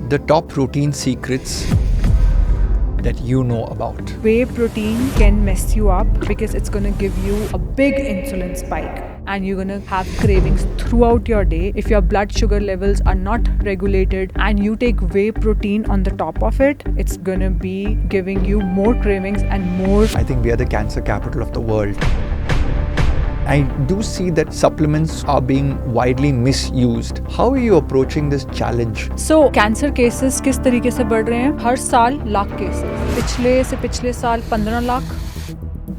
the top protein secrets that you know about. Whey protein can mess you up because it's going to give you a big insulin spike and you're going to have cravings throughout your day. If your blood sugar levels are not regulated and you take whey protein on the top of it, it's going to be giving you more cravings and more. I think we are the cancer capital of the world. I do see that supplements are being widely misused. How are you approaching this challenge? So, cancer cases किस तरीके से बढ़ रहे हैं? हर साल lakh cases, पिछले साल 15 lakh.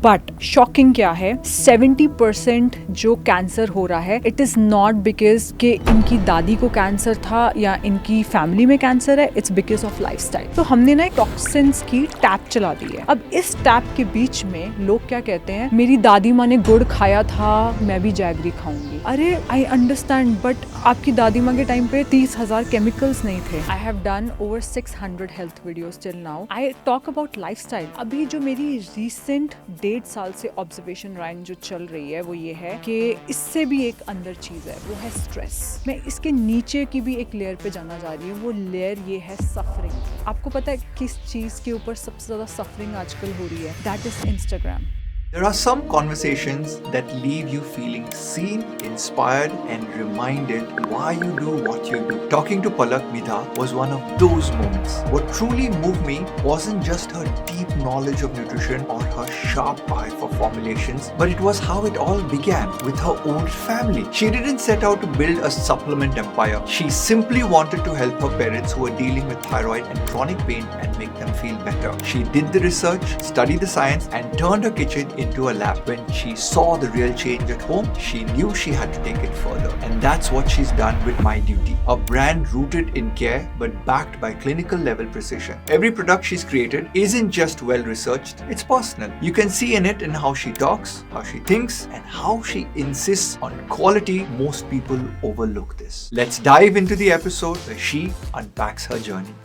But shocking क्या है, 70% जो कैंसर हो रहा है, इट इज़ नॉट बिकॉज कि इनकी दादी को कैंसर था या इनकी फैमिली में कैंसर है, इट्स बिकॉज ऑफ लाइफस्टाइल. तो हमने ना एक टॉक्सिन्स की टैप चला दी है. अब इस टैप के बीच में लोग क्या कहते हैं, मेरी दादी माँ ने गुड़ खाया था, मैं भी जैगरी खाऊंगी. अरे आई अंडरस्टैंड, बट आपकी दादी माँ के टाइम पे 30,000 केमिकल्स नहीं थे. I have done over 600 health videos till now. I talk about lifestyle. अभी जो मेरी रिसेंट 1.5 साल से ऑब्जर्वेशन लाइन जो चल रही है वो ये है कि इससे भी एक अंदर चीज है, वो है स्ट्रेस. मैं इसके नीचे की भी एक लेयर पे जाना जा रही हूँ. वो लेयर ये है सफरिंग. आपको पता है किस चीज के ऊपर सबसे ज्यादा सफरिंग आजकल हो रही है? That is Instagram. There are some conversations that leave you feeling seen, inspired, and reminded why you do what you do. Talking to Palak Midha was one of those moments. What truly moved me wasn't just her deep knowledge of nutrition or her sharp eye for formulations, but it was how it all began with her own family. She didn't set out to build a supplement empire. She simply wanted to help her parents who were dealing with thyroid and chronic pain and make them feel better. She did the research, studied the science, and turned her kitchen into a lab. When she saw the real change at home, she knew she had to take it further. And that's what she's done with My Duty, a brand rooted in care but backed by clinical level precision. Every product she's created isn't just well researched, it's personal. You can see in it in how she talks, how she thinks, and how she insists on quality. Most people overlook this. Let's dive into the episode where she unpacks her journey.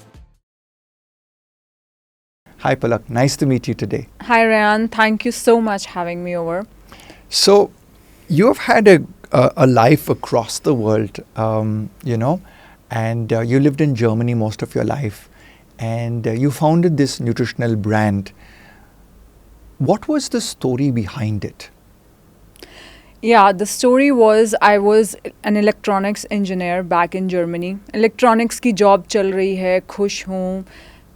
Hi Palak, nice to meet you today. Hi Ryan, thank you so much having me over. So, you have had a life across the world, and you lived in Germany most of your life, and you founded this nutritional brand. What was the story behind it? Yeah, the story was I was an electronics engineer back in Germany. Electronics की job चल रही है, खुश हूँ.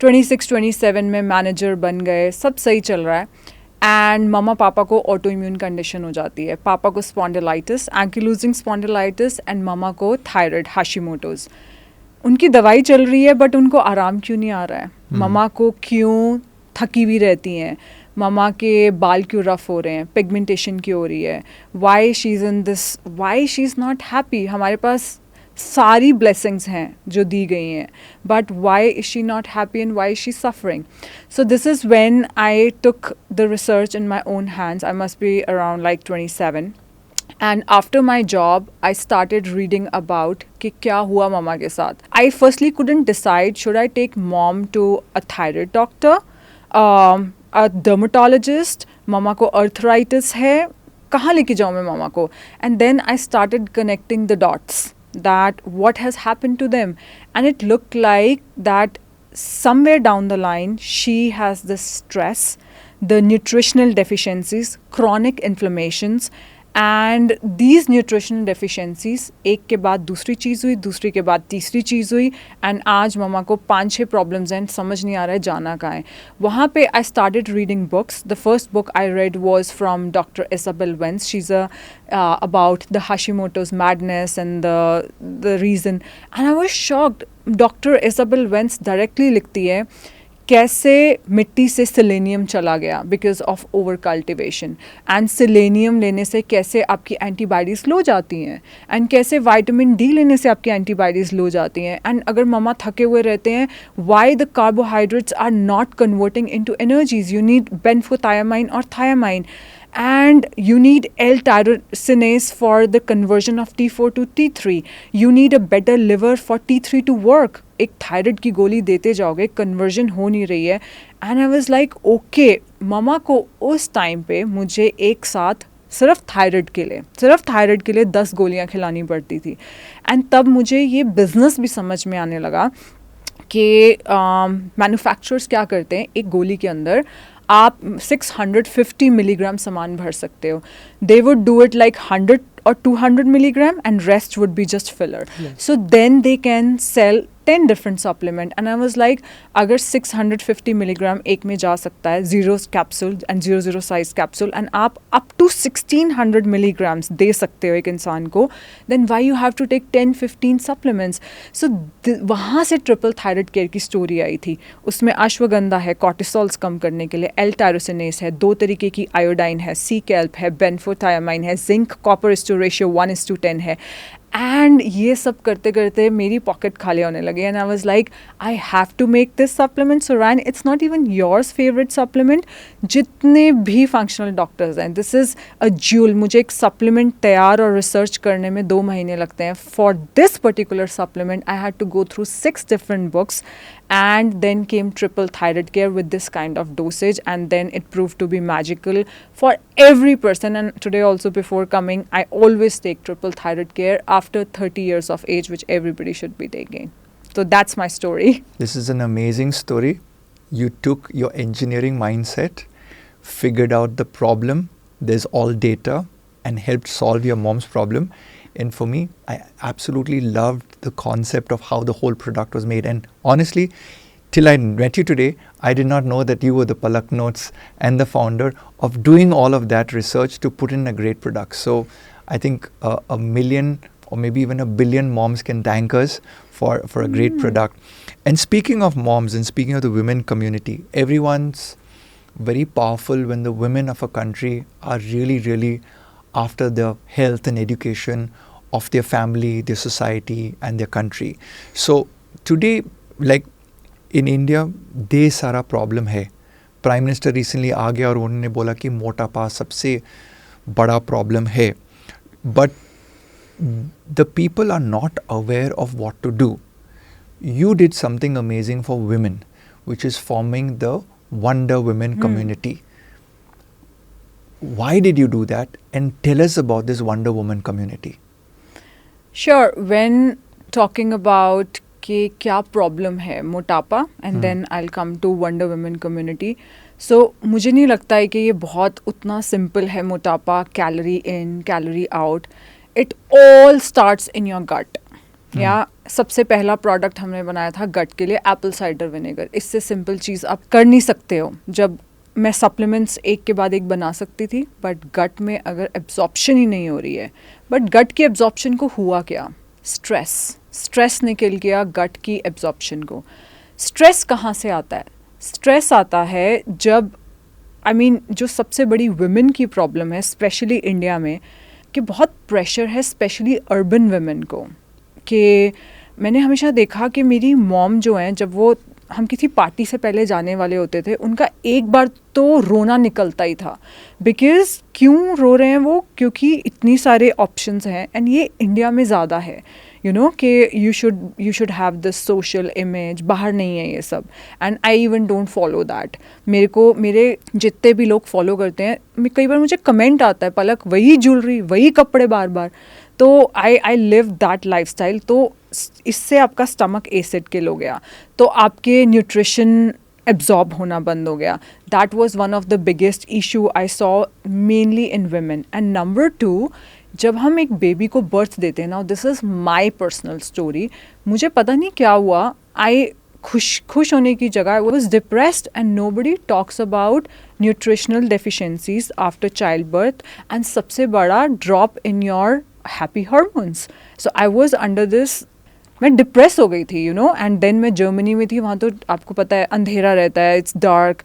26-27 में manager बन गए, सब सही चल रहा है. एंड मम्मा पापा को ऑटो इम्यून कंडीशन हो जाती है. पापा को स्पॉन्डिलाइटिस, एंकिलोजिंग स्पॉन्डिलाइटिस, एंड मम्मा को थायराइड, हाशिमोटोज. उनकी दवाई चल रही है बट उनको आराम क्यों नहीं आ रहा है? मम्मा को क्यों थकी भी रहती हैं? मम्मा के बाल क्यों रफ हो रहे हैं? पिगमेंटेशन क्यों हो रही है? Why she is in this, why she is not happy? हमारे पास सारी ब्लेसिंग्स हैं जो दी गई हैं, but why is she not happy and why is she suffering? So this is when I took the research in my own hands. I must be around like 27. And after my job, I started reading about कि क्या हुआ मम्मा के साथ. I firstly couldn't decide should I take mom to a thyroid doctor, a dermatologist. मम्मा को arthritis है, कहाँ लेके जाऊँ मैं मम्मा को? And then I started connecting the dots that what has happened to them, and it looked like that somewhere down the line she has this stress, the nutritional deficiencies, chronic inflammations, and these nutritional deficiencies एक के बाद दूसरी चीज़ हुई, दूसरी के बाद तीसरी चीज़ हुई, and आज मम्मा को 5-6 प्रॉब्लम्स हैं, समझ नहीं आ रहा है जाना कहाँ है. वहाँ पे I started reading books. The first book I read was from Dr. Isabel Wentz. She's about the Hashimoto's madness and the reason, and I was shocked. Dr. Isabel Wentz directly लिखती है कैसे मिट्टी से सेलेनियम चला गया because of over cultivation, and selenium लेने से कैसे आपकी एंटीबॉडीज़ लो जाती हैं, एंड कैसे विटामिन डी लेने से आपकी एंटीबॉडीज़ लो जाती हैं. एंड अगर मम्मा थके हुए रहते हैं, why the carbohydrates are not converting into energies. You need benfothiamine और thiamine, and you need L-tyrosinase for the conversion of T4 to T3. You need a better liver for T3 to work. एक thyroid की गोली देते जाओगे, conversion हो नहीं रही है. And I was like okay, मम्मा को उस टाइम पे मुझे एक साथ सिर्फ थायराइड के लिए 10 गोलियां खिलानी पड़ती थी. एंड तब मुझे ये बिज़नेस भी समझ में आने लगा कि मैन्युफैक्चरर्स क्या करते हैं, एक गोली के अंदर आप 650 मिलीग्राम सामान भर सकते हो. They would do it like 100 or 200 milligram and rest would be just filler. So then they can sell 10 different supplement and I was like अगर 650 milligram एक में जा सकता है, 0 capsule and 00 size capsule and आप up to 1600 milligrams दे सकते हो एक इंसान को, then why you have to take 10-15 supplements. So वहाँ से ट्रिपल थायराइड केयर की स्टोरी आई थी. उसमें अश्वगंधा है कॉर्टिसोल्स कम करने के लिए, एल टायरोसिनेस है, 2 तरीके की आयोडाइन है, सी कैल्प है, बेनफोथायामाइन है, जिंक कॉपर रेशियो 1:10 है. एंड ये सब करते करते मेरी पॉकेट खाली होने लगी and I was like I have to make this supplement. So रैन it's not even yours favourite supplement. जितने भी फंक्शनल डॉक्टर्स हैं, दिस इज़ अ ज्यूल. मुझे एक सप्लीमेंट तैयार और रिसर्च करने में 2 महीने लगते हैं. For this particular supplement I had to go through 6 different books and then came triple thyroid care with this kind of dosage and then it proved to be magical for every person. And today also before coming I always take triple thyroid care after 30 years of age, which everybody should be taking. So that's my story. This is an amazing story. You took your engineering mindset, figured out the problem, there's all data, and helped solve your mom's problem. And for me, I absolutely loved the concept of how the whole product was made. And honestly, till I met you today, I did not know that you were the Palak Notes and the founder of doing all of that research to put in a great product. So I think a million or maybe even a billion moms can thank us for a great product. And speaking of moms and speaking of the women community, everyone's very powerful when the women of a country are really, really after the health and education of their family, their society and their country. So today, like in India, ढेर सारा problem है. Prime minister recently आ गया और उन्होंने बोला कि मोटापा सबसे बड़ा प्रॉब्लम है. But the people are not aware of what to do. You did something amazing for women, which is forming the Wonder Women community. Why did you do that? And tell us about this Wonder Woman community. Sure. When talking about कि क्या problem है मोटापा and then I will come to Wonder Women community. So मुझे नहीं लगता है कि ये बहुत उतना सिंपल है मोटापा, calorie in calorie out. It all starts in your gut. या सबसे पहला प्रोडक्ट हमने बनाया था गट के लिए, एप्पल साइडर विनेगर. इससे सिंपल चीज़ आप कर नहीं सकते हो. जब मैं सप्लीमेंट्स एक के बाद एक बना सकती थी, बट गट में अगर एब्जॉर्प्शन ही नहीं हो रही है. बट गट की एब्जॉर्प्शन को हुआ क्या? स्ट्रेस ने किल किया गट की एब्जॉर्प्शन को. स्ट्रेस कहाँ से आता है? स्ट्रेस आता है जब जो सबसे बड़ी वुमेन की प्रॉब्लम है स्पेशली इंडिया में, कि बहुत प्रेशर है स्पेशली अर्बन वुमेन को. कि मैंने हमेशा देखा कि मेरी मॉम जो हैं, जब वो हम किसी पार्टी से पहले जाने वाले होते थे, उनका एक बार तो रोना निकलता ही था. बिकॉज़ क्यों रो रहे हैं वो? क्योंकि इतनी सारे ऑप्शंस हैं एंड ये इंडिया में ज़्यादा है. कि you should have this social image. बाहर नहीं है ये सब. And I even don't follow that. मेरे जितने भी लोग फॉलो करते हैं, कई बार मुझे कमेंट आता है, पलक वही ज्वेलरी, वही कपड़े बार बार. तो I live that life style. तो इससे आपका स्टमक एसिड किल हो गया, तो आपके न्यूट्रिशन एब्जॉर्ब होना बंद हो गया. That was one of the biggest issue I saw mainly in women. And number 2, जब हम एक बेबी को बर्थ देते हैं ना, this is my personal story. मुझे पता नहीं क्या हुआ, खुश होने की जगह I was depressed and nobody talks about nutritional deficiencies after child birth and सबसे बड़ा drop in your happy hormones. So I was under this, मैं डिप्रेस हो गई थी एंड देन मैं जर्मनी में थी. वहाँ तो आपको पता है अंधेरा रहता है, इट्स डार्क.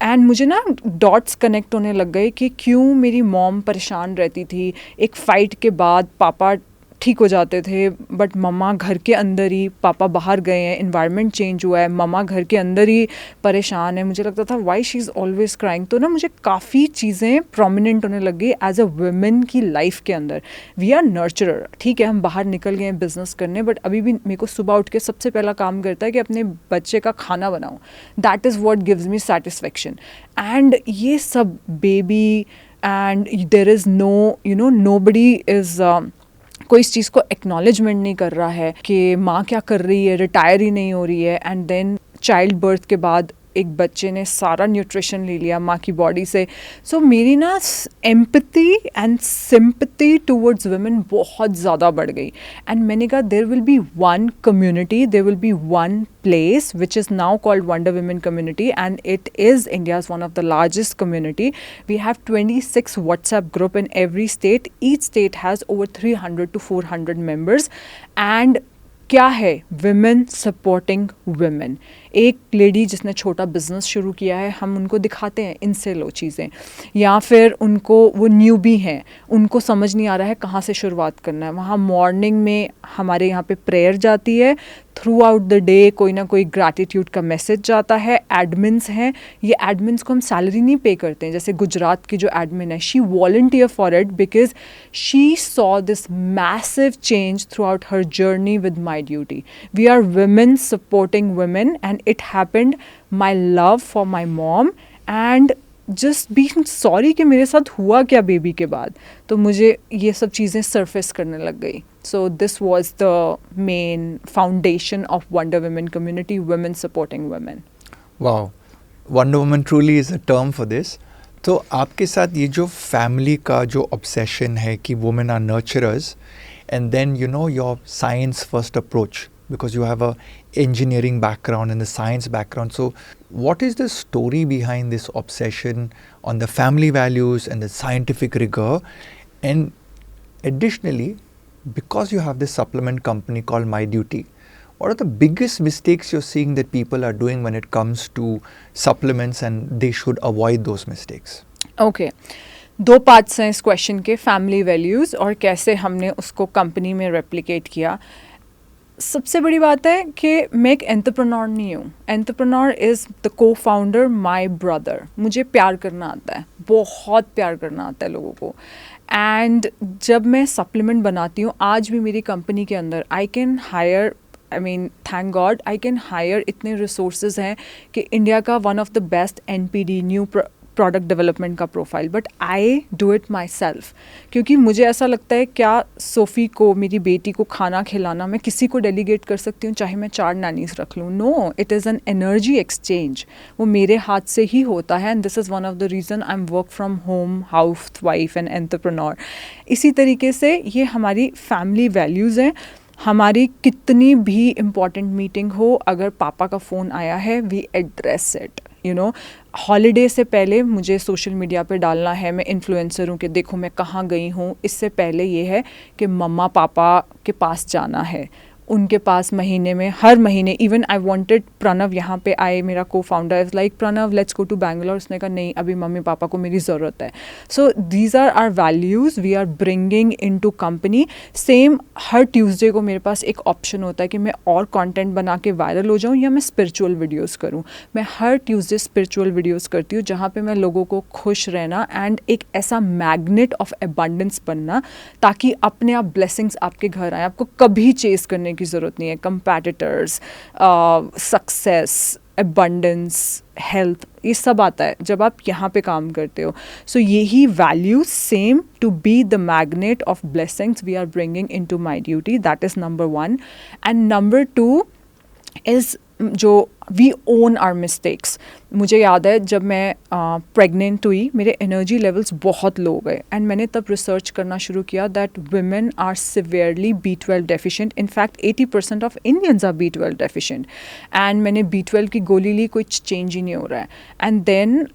एंड मुझे ना डॉट्स कनेक्ट होने लग गए कि क्यों मेरी मॉम परेशान रहती थी. एक फ़ाइट के बाद पापा ठीक हो जाते थे, बट मम्मा घर के अंदर ही, पापा बाहर गए हैं, इन्वायरमेंट चेंज हुआ है, मम्मा घर के अंदर ही परेशान है. मुझे लगता था Y she is always crying. तो ना मुझे काफ़ी चीज़ें प्रोमिनेंट होने लग गई एज अ वुमेन की लाइफ के अंदर. वी आर नर्चरर, ठीक है, हम बाहर निकल गए हैं बिजनेस करने, बट अभी भी मेरे को सुबह उठ के सबसे पहला काम करता है कि अपने बच्चे का खाना बनाऊँ. That is what gives me satisfaction. And ये सब baby, and there is no nobody is कोई इस चीज़ को एक्नॉलेजमेंट नहीं कर रहा है कि माँ क्या कर रही है, रिटायर ही नहीं हो रही है, एंड देन चाइल्ड बर्थ के बाद एक बच्चे ने सारा न्यूट्रिशन ले लिया माँ की बॉडी से. सो मेरी ना empathy and sympathy towards women बहुत ज़्यादा बढ़ गई. एंड मैंने कहा there will be one community, there will be one place which is now called Wonder Women Community, and it is India's one of the largest community. We have 26 WhatsApp group in every state. Each state has over 300 to 400 members. And क्या है women supporting women. एक lady जिसने छोटा business शुरू किया है, हम उनको दिखाते हैं इनसे लो चीज़ें, या फिर उनको वो न्यूबी हैं, उनको समझ नहीं आ रहा है कहाँ से शुरुआत करना है. वहाँ मॉर्निंग में हमारे यहाँ पे प्रेयर जाती है, थ्रू आउट द डे कोई ना कोई ग्रैटिट्यूड का मैसेज जाता है. एडमिन्स हैं, ये एडमिन्स को हम सैलरी नहीं पे करते हैं. जैसे गुजरात की जो एडमिन है, she volunteer for it because she saw this massive change throughout her journey with my duty. We are women supporting women, and it happened my love for my mom and just being sorry कि मेरे साथ हुआ क्या baby के बाद. तो मुझे ये सब चीज़ें सरफेस करने लग गई. So this was the main foundation of Wonder Women community, women supporting women. Wow, Wonder Woman truly is a term for this. तो आपके साथ ये जो फैमिली का जो obsession है कि women are nurturers, and then you know your science first approach, because you have a engineering background and the science background. So what is the story behind this obsession on the family values and the scientific rigor? And additionally, because you have this supplement company called My Duty, what are the biggest mistakes you're seeing that people are doing when it comes to supplements, and they should avoid those mistakes? Okay. दो parts हैं इस question के, family values और कैसे हमने उसको company में replicate किया. सबसे बड़ी बात है कि मैं एक एंटरप्रेन्योर नहीं हूँ. एंटरप्रेन्योर इज़ द को फाउंडर माई ब्रदर. मुझे प्यार करना आता है, बहुत प्यार करना आता है लोगों को. एंड जब मैं सप्लीमेंट बनाती हूँ, आज भी मेरी कंपनी के अंदर I can hire, I mean thank god I can hire, इतने रिसोर्सेज हैं कि इंडिया का one of the best NPD new product development का profile, but I do it myself. क्योंकि मुझे ऐसा लगता है, क्या सोफ़ी को, मेरी बेटी को खाना खिलाना मैं किसी को डेलीगेट कर सकती हूँ, चाहे मैं 4 नैनीस रख लूँ? No, it is an energy exchange. वो मेरे हाथ से ही होता है. And this is one of the reason I am work from home, housewife and entrepreneur. इसी तरीके से ये हमारी फैमिली वैल्यूज़ हैं. हमारी कितनी भी इम्पॉर्टेंट मीटिंग हो, अगर पापा का फ़ोन आया है, we address it. You know, holiday से पहले मुझे सोशल मीडिया पे डालना है, मैं इन्फ्लुएंसर हूँ कि देखो मैं कहाँ गई हूँ. इससे पहले ये है कि मम्मा पापा के पास जाना है, उनके पास महीने में, हर महीने. इवन आई वांटेड, प्रणव यहाँ पे आए, मेरा को founder is like, Pranav let's go to Bangalore. उसने कहा नहीं, अभी मम्मी पापा को मेरी ज़रूरत है. So these are are values we are bringing in to company. Same हर ट्यूसडे को मेरे पास एक ऑप्शन होता है कि मैं और कॉन्टेंट बना के वायरल हो जाऊँ या मैं स्पिरिचुअल वीडियोज़ करूँ. मैं हर ट्यूसडे स्पिरिचुअल वीडियोज़ करती हूँ जहाँ पर मैं लोगों को खुश रहना एंड एक ऐसा मैग्नेट ऑफ एबंडेंस बनना, ताकि अपने आप ब्लेसिंग्स आपके घर आए. आपको कभी चेस करने की ज़रूरत नहीं है. कंपैटिटर्स, सक्सेस, एबंडेंस, हेल्थ, ये सब आता है जब आप यहाँ पे काम करते हो. सो यही values, same to be the magnet of blessings, we are bringing in to my duty. That is number 1. And number 2 is जो वी ओन आर मिस्टेक्स. मुझे याद है जब मैं प्रेग्नेंट हुई, मेरे एनर्जी लेवल्स बहुत लो गए. एंड मैंने तब रिसर्च करना शुरू किया that women are severely B12 deficient. In fact 80% of Indians are B12 deficient. And मैंने B12 की गोली ली, कोई चेंज ही नहीं हो रहा है. एंड देन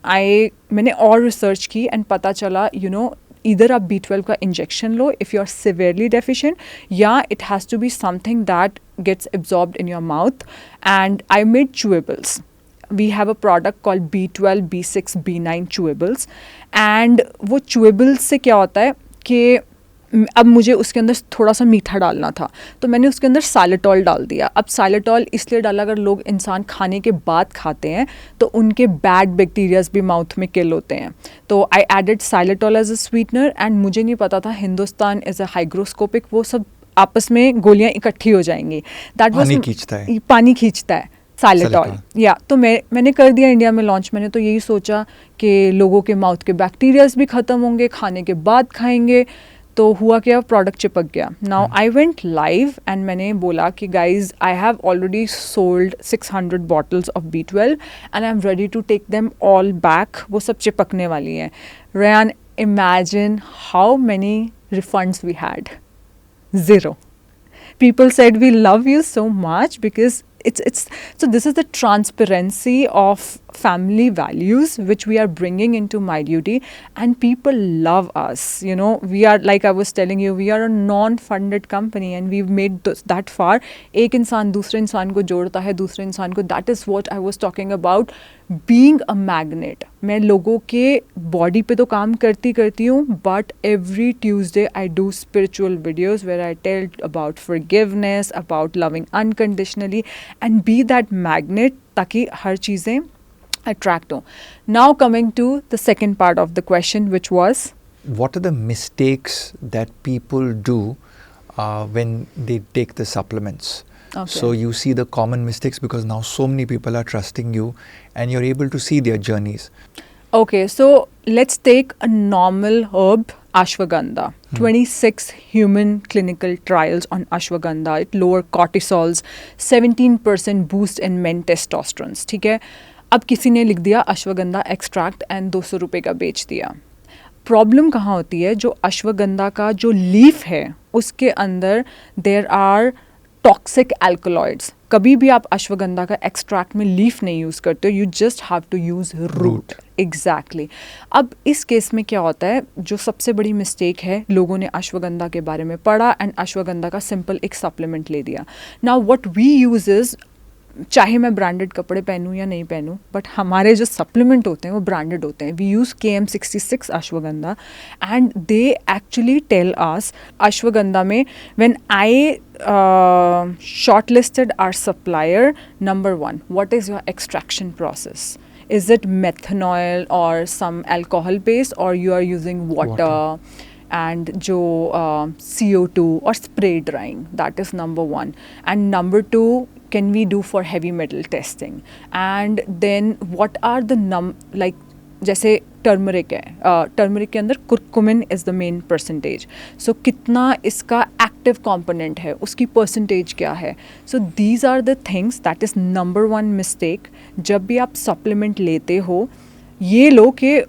मैंने और रिसर्च की एंड पता चला, यू नो, इधर आप B12 का injection low if you are severely deficient, या it has to be something that gets absorbed in your mouth. And I made chewables. We have a product called B12, B6, B9 chewables. And वो chewables से क्या होता है कि अब मुझे उसके अंदर थोड़ा सा मीठा डालना था, तो मैंने उसके अंदर साइलेटॉल डाल दिया. अब साइलेटॉल इसलिए डाला, अगर लोग, इंसान खाने के बाद खाते हैं तो उनके बैड बैक्टीरियाज भी माउथ में किल होते हैं. तो I added xylitol as a sweetener. And मुझे नहीं पता था हिंदुस्तान इज़ अ हाइग्रोस्कोपिक, वो सब आपस में गोलियाँ इकट्ठी हो जाएंगी. दैट वाज पानी खींचता है साइलेटॉल. या तो मैंने कर दिया इंडिया में लॉन्च. मैंने तो यही सोचा कि लोगों के माउथ के बैक्टीरियाज भी ख़त्म होंगे, खाने के बाद खाएंगे. तो हुआ क्या, प्रोडक्ट चिपक गया. Now I went live and मैंने बोला कि guys I have already sold 600 bottles of B12 and I am ready to take them all back. वो सब चिपकने वाली हैं. रैन, imagine how many refunds we had. Zero. People said we love you so much because it's so this is the transparency of family values which we are bringing into My Duty, and people love us. You know, we are, like I was telling you, we are a non-funded company and we've made that far. एक इंसान दूसरे इंसान को जोड़ता है, दूसरे इंसान को. That is what I was talking about, being a magnet. मैं लोगों के बॉडी पे तो काम करती हूँ, but every Tuesday I do spiritual videos where I tell about forgiveness, about loving unconditionally and be that magnet ताकि हर चीज़ें attract हो. Now coming to the second part of the question, which was, what are the mistakes that people do when they take the supplements? Okay. So you see the common mistakes because now so many people are trusting you and you're able to see their journeys. okay, so let's take a normal herb, ashwagandha. 26 human clinical trials on ashwagandha. It lower cortisols, 17% boost in men testosterone. ठीक है. अब किसी ने लिख दिया ashwagandha extract and 200 रुपये का बेच दिया. प्रॉब्लम कहाँ होती है, जो अश्वगंधा का जो लीफ है उसके अंदर देयर आर टॉक्सिक एल्कलॉइड्स. कभी भी आप अश्वगंधा का एक्सट्रैक्ट में लीफ नहीं यूज़ करते हो, you just have to use route. Exactly. अब इस केस में क्या होता है, जो सबसे बड़ी मिस्टेक है, लोगों ने अश्वगंधा के बारे में पढ़ा एंड अश्वगंधा का सिंपल एक सप्लीमेंट ले दिया. Now what we use is, चाहे मैं ब्रांडेड कपड़े पहनूं या नहीं पहनूं, बट हमारे जो सप्लीमेंट होते हैं वो ब्रांडेड होते हैं. We use KM66 ashwagandha and they actually tell us ashwagandha में, when I shortlisted our supplier, number 1, what is your extraction process? Is it methanol or some alcohol base, or you are using water. And जो CO2 or spray drying, that is number 1. And number 2, can we do for heavy metal testing? And then what are the like जैसे turmeric है, turmeric के अंदर curcumin is the main percentage. So कितना इसका active component है, उसकी percentage क्या है. So these are the things, that is number 1 mistake. जब भी आप सप्लीमेंट लेते हो, ये लो कि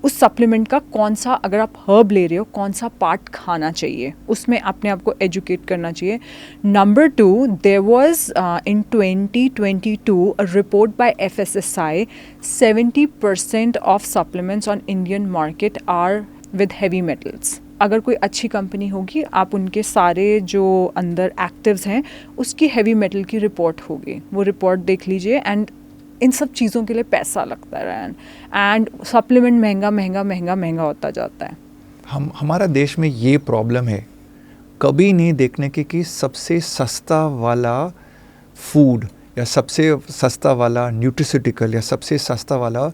उस सप्लीमेंट का कौन सा, अगर आप हर्ब ले रहे हो, कौन सा पार्ट खाना चाहिए, उसमें अपने आप को एजुकेट करना चाहिए. Number 2, there was in 2022 a report by FSSI, 70% of supplements on Indian market are with heavy metals. अगर कोई अच्छी कंपनी होगी, आप उनके सारे जो अंदर एक्टिव्स हैं उसकी हैवी मेटल की रिपोर्ट होगी, वो रिपोर्ट देख लीजिए. एंड इन सब चीज़ों के लिए पैसा लगता है एंड सप्लीमेंट महंगा होता जाता है. हमारा देश में ये प्रॉब्लम है, कभी नहीं देखने की कि सबसे सस्ता वाला फूड या सबसे सस्ता वाला न्यूट्रिस्यूटिकल या सबसे सस्ता वाला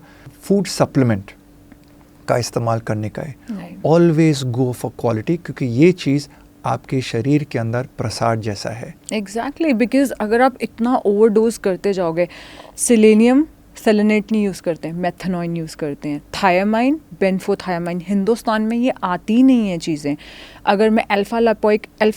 फूड सप्लीमेंट का इस्तेमाल करने का है. ऑलवेज गो फॉर क्वालिटी, क्योंकि ये चीज़ आपके शरीर के अंदर प्रसाद जैसा है. एग्जैक्टली, बिकॉज अगर आप इतना ओवरडोज करते जाओगे, सेलेनियम सेलेनेट नहीं यूज़ करते हैं, मेथनॉइन यूज़ करते हैं, थायामाइन, बेन्फोथायामाइन, हिंदुस्तान में ये आती नहीं है चीज़ें. अगर मैं अल्फा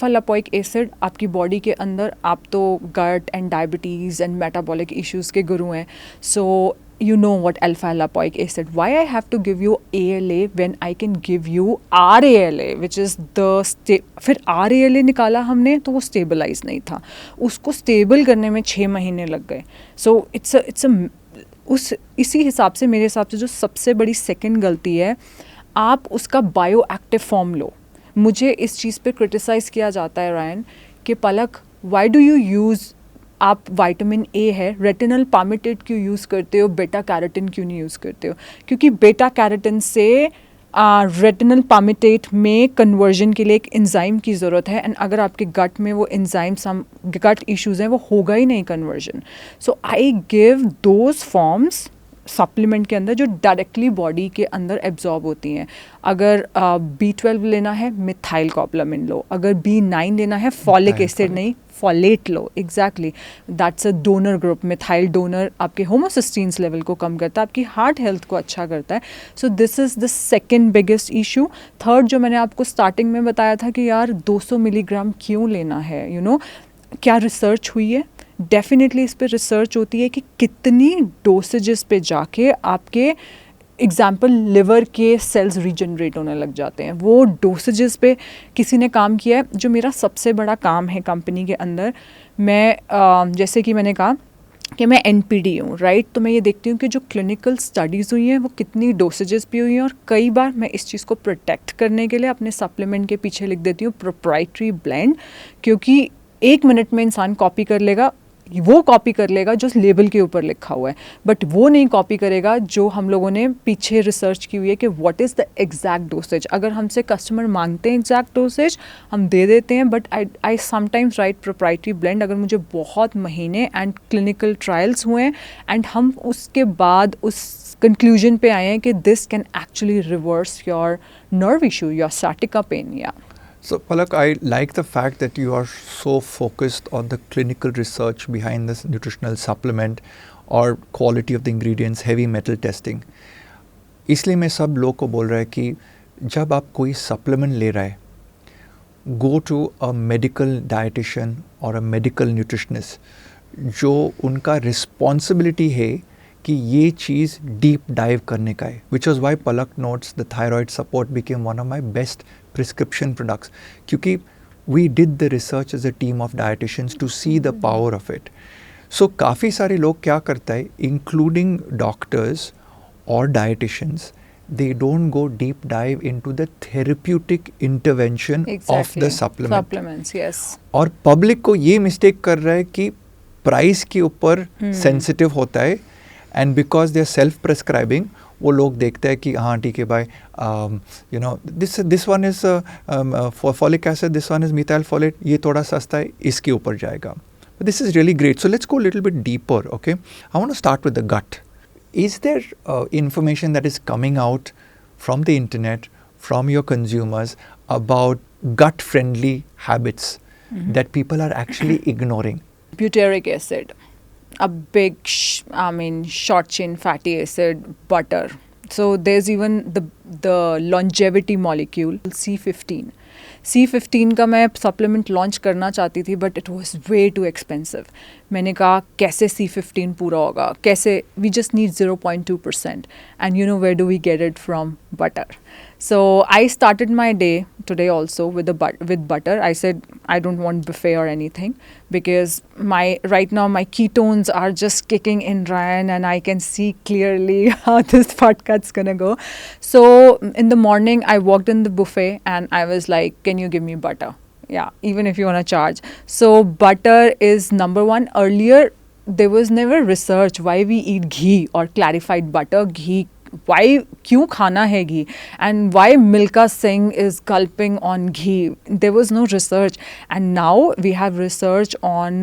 लापोइक एसिड आपकी बॉडी के अंदर, आप तो gut and diabetes and metabolic issues के गुरु हैं, सो you know what alpha lipoic acid, why I have to give you ALA when I can give you RALA, which is the फिर RALA निकाला हमने तो वो स्टेबलाइज नहीं था, उसको स्टेबल करने में 6 महीने लग गए. सो इट्स उस इसी हिसाब से, मेरे हिसाब से जो सबसे बड़ी सेकंड गलती है, आप उसका बायो एक्टिव फॉर्म लो. मुझे इस चीज़ पे क्रिटिसाइज़ किया जाता है रायन कि पलक, वाई डू यू यूज़, आप विटामिन ए है, रेटिनल पामिटेट क्यों यूज़ करते हो, बेटा कैरोटिन क्यों नहीं यूज़ करते हो? क्योंकि बेटा कैरोटिन से रेटिनल पामिटेट में कन्वर्जन के लिए एक एंजाइम की ज़रूरत है, एंड अगर आपके गट में वो एंजाइम, सम गट इश्यूज़ हैं, वो होगा ही नहीं conversion. So I give those forms supplement के अंदर जो डायरेक्टली बॉडी के अंदर एब्जॉर्ब होती हैं. अगर B12 लेना है मिथाइल कॉपलामिन लो, अगर B9 लेना है फॉलिक एसिड नहीं फॉलेट लो. Exactly, that's a donor group. Methyl donor आपके होमोसिस्टीन्स लेवल को कम करता है, आपकी हार्ट हेल्थ को अच्छा करता है. सो this is the second biggest issue. Third जो मैंने आपको स्टार्टिंग में बताया था कि यार 200 मिलीग्राम क्यों लेना है, क्या रिसर्च हुई है? डेफिनेटली इस पे रिसर्च होती है कि कितनी डोसेजेस पे जाके आपके एग्जाम्पल लिवर के सेल्स रीजनरेट होने लग जाते हैं. वो डोसेजेस पे किसी ने काम किया है. जो मेरा सबसे बड़ा काम है कंपनी के अंदर, मैं जैसे कि मैंने कहा कि मैं NPD हूँ, राइट. तो मैं ये देखती हूँ कि जो क्लिनिकल स्टडीज़ हुई हैं वो कितनी डोसेजेस पे हुई हैं, और कई बार मैं इस चीज़ को प्रोटेक्ट करने के लिए अपने सप्लीमेंट के पीछे लिख देती हूँ प्रोप्राइटरी ब्लेंड, क्योंकि 1 मिनट में इंसान कॉपी कर लेगा. वो कॉपी कर लेगा जो लेबल के ऊपर लिखा हुआ है, बट वो नहीं कॉपी करेगा जो हम लोगों ने पीछे रिसर्च की हुई है कि what is the exact dosage. अगर हमसे कस्टमर मांगते हैं एग्जैक्ट डोसेज हम दे देते हैं, but I sometimes right proprietary blend अगर मुझे बहुत महीने एंड क्लिनिकल ट्रायल्स हुए हैं एंड हम उसके बाद उस कंक्लूजन पे आए हैं कि this can actually reverse your nerve issue, your sciatica pain. या So, Palak, I like the fact that you are so focused on the clinical research behind this nutritional supplement or quality of the ingredients, heavy metal testing. इसलिए मैं सब लोग को बोल रहा है कि जब आप कोई supplement ले रहा है, go to a medical dietitian or a medical nutritionist, जो उनका responsibility है कि ये चीज़ डीप डाइव करने का है. Which was why Palak Notes, the thyroid support became one of my best prescription products, क्योंकि we did the research as a team of dietitians to see the power of it. So काफ़ी सारे लोग क्या करता है, including doctors or dietitians, they don't go deep dive into the therapeutic intervention of the supplement. Supplements, yes. और public को ये mistake कर रहा है कि price के ऊपर sensitive होता है, and because they are self-prescribing, वो लोग देखते हैं कि हाँ ठीक है भाई, this one is folic acid, this one is methyl folate, ये थोड़ा सस्ता है, इसके ऊपर जाएगा. But this is really great. So let's go a little bit deeper, okay? I want to start with the gut. Is there information that is coming out from the internet, from your consumers, about gut-friendly habits that people are actually ignoring? Butyric acid, a big, short chain fatty acid, butter. So there's even the longevity molecule C15. C15 का मैं supplement launch करना चाहती थी, but it was way too expensive. मैंने कहा कैसे C15 पूरा होगा, कैसे, we just need 0.2%, and you know where do we get it from? Butter. So I started my day today also with butter. I said I don't want buffet or anything, because right now my ketones are just kicking in, Ryan, and I can see clearly how this podcast's gonna go. So in the morning I walked in the buffet and I was like, can you give me butter? Yeah, even if you wanna charge. So butter is number one. Earlier there was never research why we eat ghee or clarified butter. Ghee, why, क्यों खाना है घी, and why Milka Singh is gulping on ghee. There was no research, and now we have research on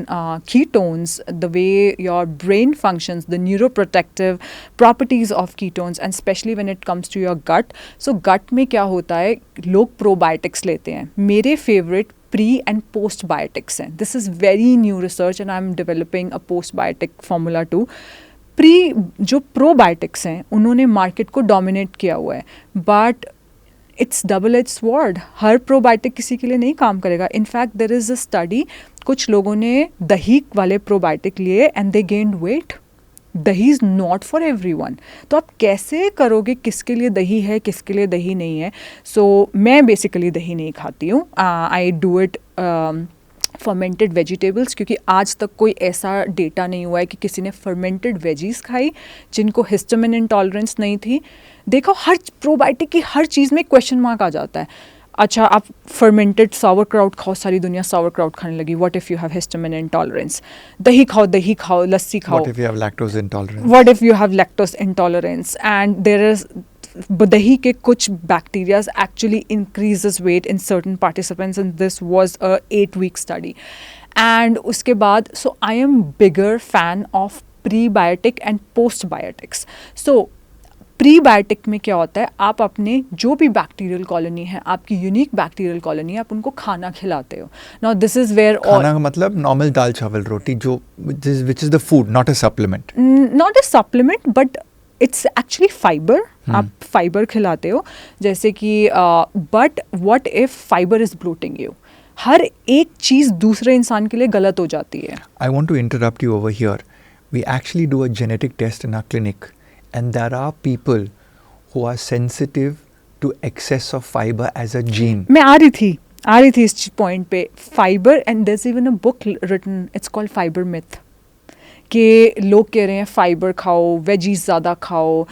ketones, the way your brain functions, the neuroprotective properties of ketones, and especially when it comes to your gut. So gut में क्या होता है, लोग probiotics लेते हैं. मेरे favorite pre and postbiotics हैं. This is very new research and I'm developing a postbiotic formula too. जो प्रोबायोटिक्स हैं उन्होंने मार्केट को डोमिनेट किया हुआ है, but it's double edge sword. हर प्रोबायोटिक किसी के लिए नहीं काम करेगा. In fact there is a study, कुछ लोगों ने दही वाले प्रोबायोटिक लिए and they gained weight. Dahi is not for everyone. तो आप कैसे करोगे किसके लिए दही है, किसके लिए दही नहीं है? सो मैं बेसिकली दही नहीं खाती हूँ. आई डू इट फर्मेंटेड वेजिटेबल्स, क्योंकि आज तक कोई ऐसा डेटा नहीं हुआ है कि किसी ने फर्मेंटेड वेजीज खाई जिनको हिस्टामिन इंटॉलरेंस नहीं थी. देखो हर प्रोबायोटिक की हर चीज़ में क्वेश्चन मार्क आ जाता है. अच्छा, आप फर्मेंटेड सावर क्राउट खाओ, सारी दुनिया सावर क्राउट खाने लगी. What if you have histamine intolerance? दही खाओ, लस्सी खाओ. What if you have lactose intolerance? What if you have lactose intolerance? And there is दही के कुछ bacterias actually increases weight in certain participants, and this was a 8-week study. And उसके बाद, so I am bigger fan of prebiotic and postbiotics. सो prebiotic में क्या होता है, आप अपने जो भी बैक्टीरियल कॉलोनी है, आपकी यूनिक बैक्टीरियल कॉलोनी है, आप उनको खाना खिलाते हो. नाउ दिस इज वेयर खाना का मतलब नॉर्मल दाल चावल रोटी जो which is the food, not a supplement. Not a supplement but it's actually fibre. आप फाइबर खिलाते हो जैसे कि but what if fibre is bloating you. हर एक चीज़ दूसरे इंसान के लिए गलत हो जाती है. I want to interrupt you over here. We actually do a genetic test in our clinic, and there are people who are sensitive to excess of fiber as a gene. मैं आ रही थी इस पॉइंट पे. Fibre and there is even a book written, it's called fibre myth, कि लोग कह रहे हैं फाइबर खाओ, वेजीज ज़्यादा खाओ,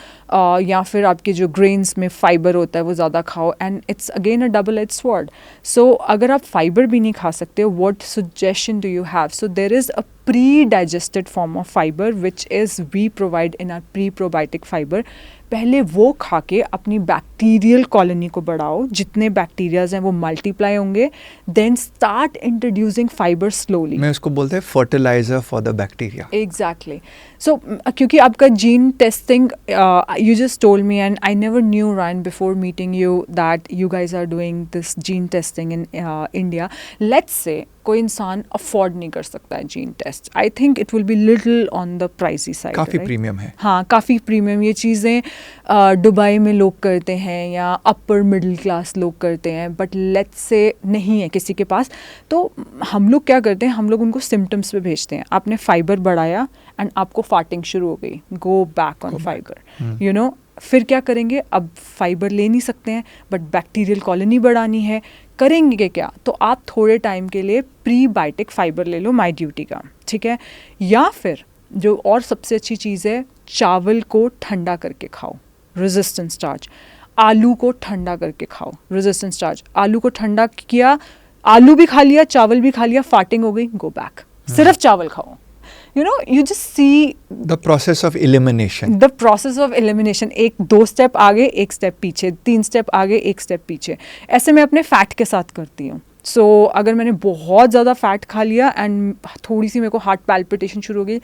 या फिर आपके जो ग्रेन्स में फाइबर होता है वो ज़्यादा खाओ. And it's again a double edge sword. So अगर आप फाइबर भी नहीं खा सकते हो, what suggestion do you have? So there is a pre digested form of fibre which is we provide in our pre probiotic fibre. पहले वो खा के अपनी बैक्टीरियल कॉलोनी को बढ़ाओ, जितने बैक्टीरियाज हैं वो मल्टीप्लाई होंगे, then start introducing fibre slowly. मैं उसको बोलते हैं fertilizer for the bacteria. Exactly. So क्योंकि आपका gene testing, you just told me and I never knew, Ryan, before meeting you that you guys are doing this gene testing in India. Let's say कोई इंसान afford नहीं कर सकता है gene test. I think it will be little on the pricey side. काफ़ी premium है. हाँ, काफ़ी प्रीमियम. ये चीज़ें दुबई में लोग करते हैं या अपर मिडिल क्लास लोग करते हैं, बट लेट्स से नहीं है किसी के पास. तो हम लोग क्या करते हैं, हम लोग उनको सिम्टम्स पे भेजते हैं. आपने फाइबर बढ़ाया एंड आपको फाटिंग शुरू हो गई, go back on fibre. You know, फिर क्या करेंगे? अब फाइबर ले नहीं सकते हैं बट बैक्टीरियल कॉलोनी बढ़ानी है. करेंगे क्या? तो आप थोड़े टाइम के लिए प्रीबायोटिक फाइबर ले लो, माई ड्यूटी का, ठीक है. या फिर जो और सबसे अच्छी चीज़ है, चावल को ठंडा करके खाओ, रेजिस्टेंट स्टार्च. आलू को ठंडा करके खाओ, रेजिस्टेंट स्टार्च. आलू को ठंडा किया, आलू भी खा लिया, चावल भी खा लिया, फाटिंग हो गई, गो बैक. सिर्फ चावल खाओ. You know, you just see the process of elimination. The process of elimination. एक 2 स्टेप आगे, 1 स्टेप पीछे, 3 स्टेप आगे, 1 स्टेप पीछे. ऐसे मैं अपने फैट के साथ करती हूँ. सो अगर मैंने बहुत ज़्यादा फैट खा लिया एंड थोड़ी सी मेरे को हार्ट पैल्पिटेशन शुरू हो गई,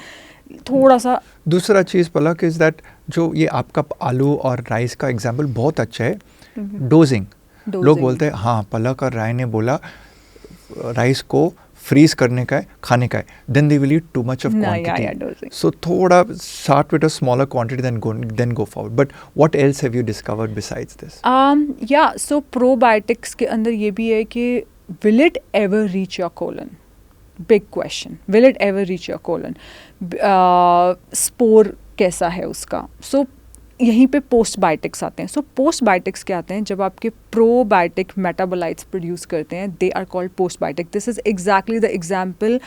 थोड़ा सा. दूसरा चीज़ पलक इज़ दैट जो ये आपका आलू और राइस का एग्जाम्पल बहुत अच्छा है. डोजिंग. लोग बोलते हैं हाँ पलक और राय ने बोला राइस को फ्रीज करने का है, खाने का है, then they will eat too much of quantity. So थोड़ा start with a smaller quantity then go forward. But what else have you discovered besides this? या सो प्रोबायोटिक्स के अंदर ये भी है कि will it ever reach your colon? Big question. Will it ever reach your colon? Spore कैसा है उसका? सो यहीं पे पोस्टबायोटिक्स आते हैं. सो पोस्टबायोटिक्स क्या आते हैं? जब आपके प्रोबायोटिक मेटाबोलाइट्स प्रोड्यूस करते हैं, they are called postbiotic. This is exactly the example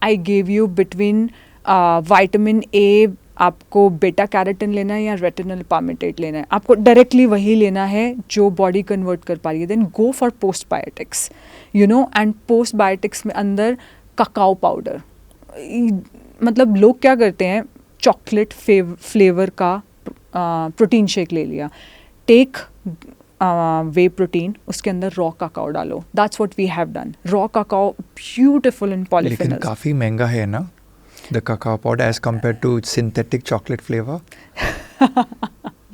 I gave you between vitamin A. आपको बेटा कैरोटीन लेना है या रेटिनल पामिटेट लेना है, आपको डायरेक्टली वही लेना है जो बॉडी कन्वर्ट कर पा रही है. Then go for postbiotics, you know. And postbiotics में अंदर ककाओ पाउडर, मतलब लोग क्या करते हैं, चॉकलेट फ्लेवर का प्रोटीन शेक ले लिया. टेक वे प्रोटीन, उसके अंदर रॉ काकाओ डालो. That's what we have done. Raw cacao beautiful in polyphenols. लेकिन काफ़ी महंगा है ना the cacao powder as compared to synthetic chocolate flavour.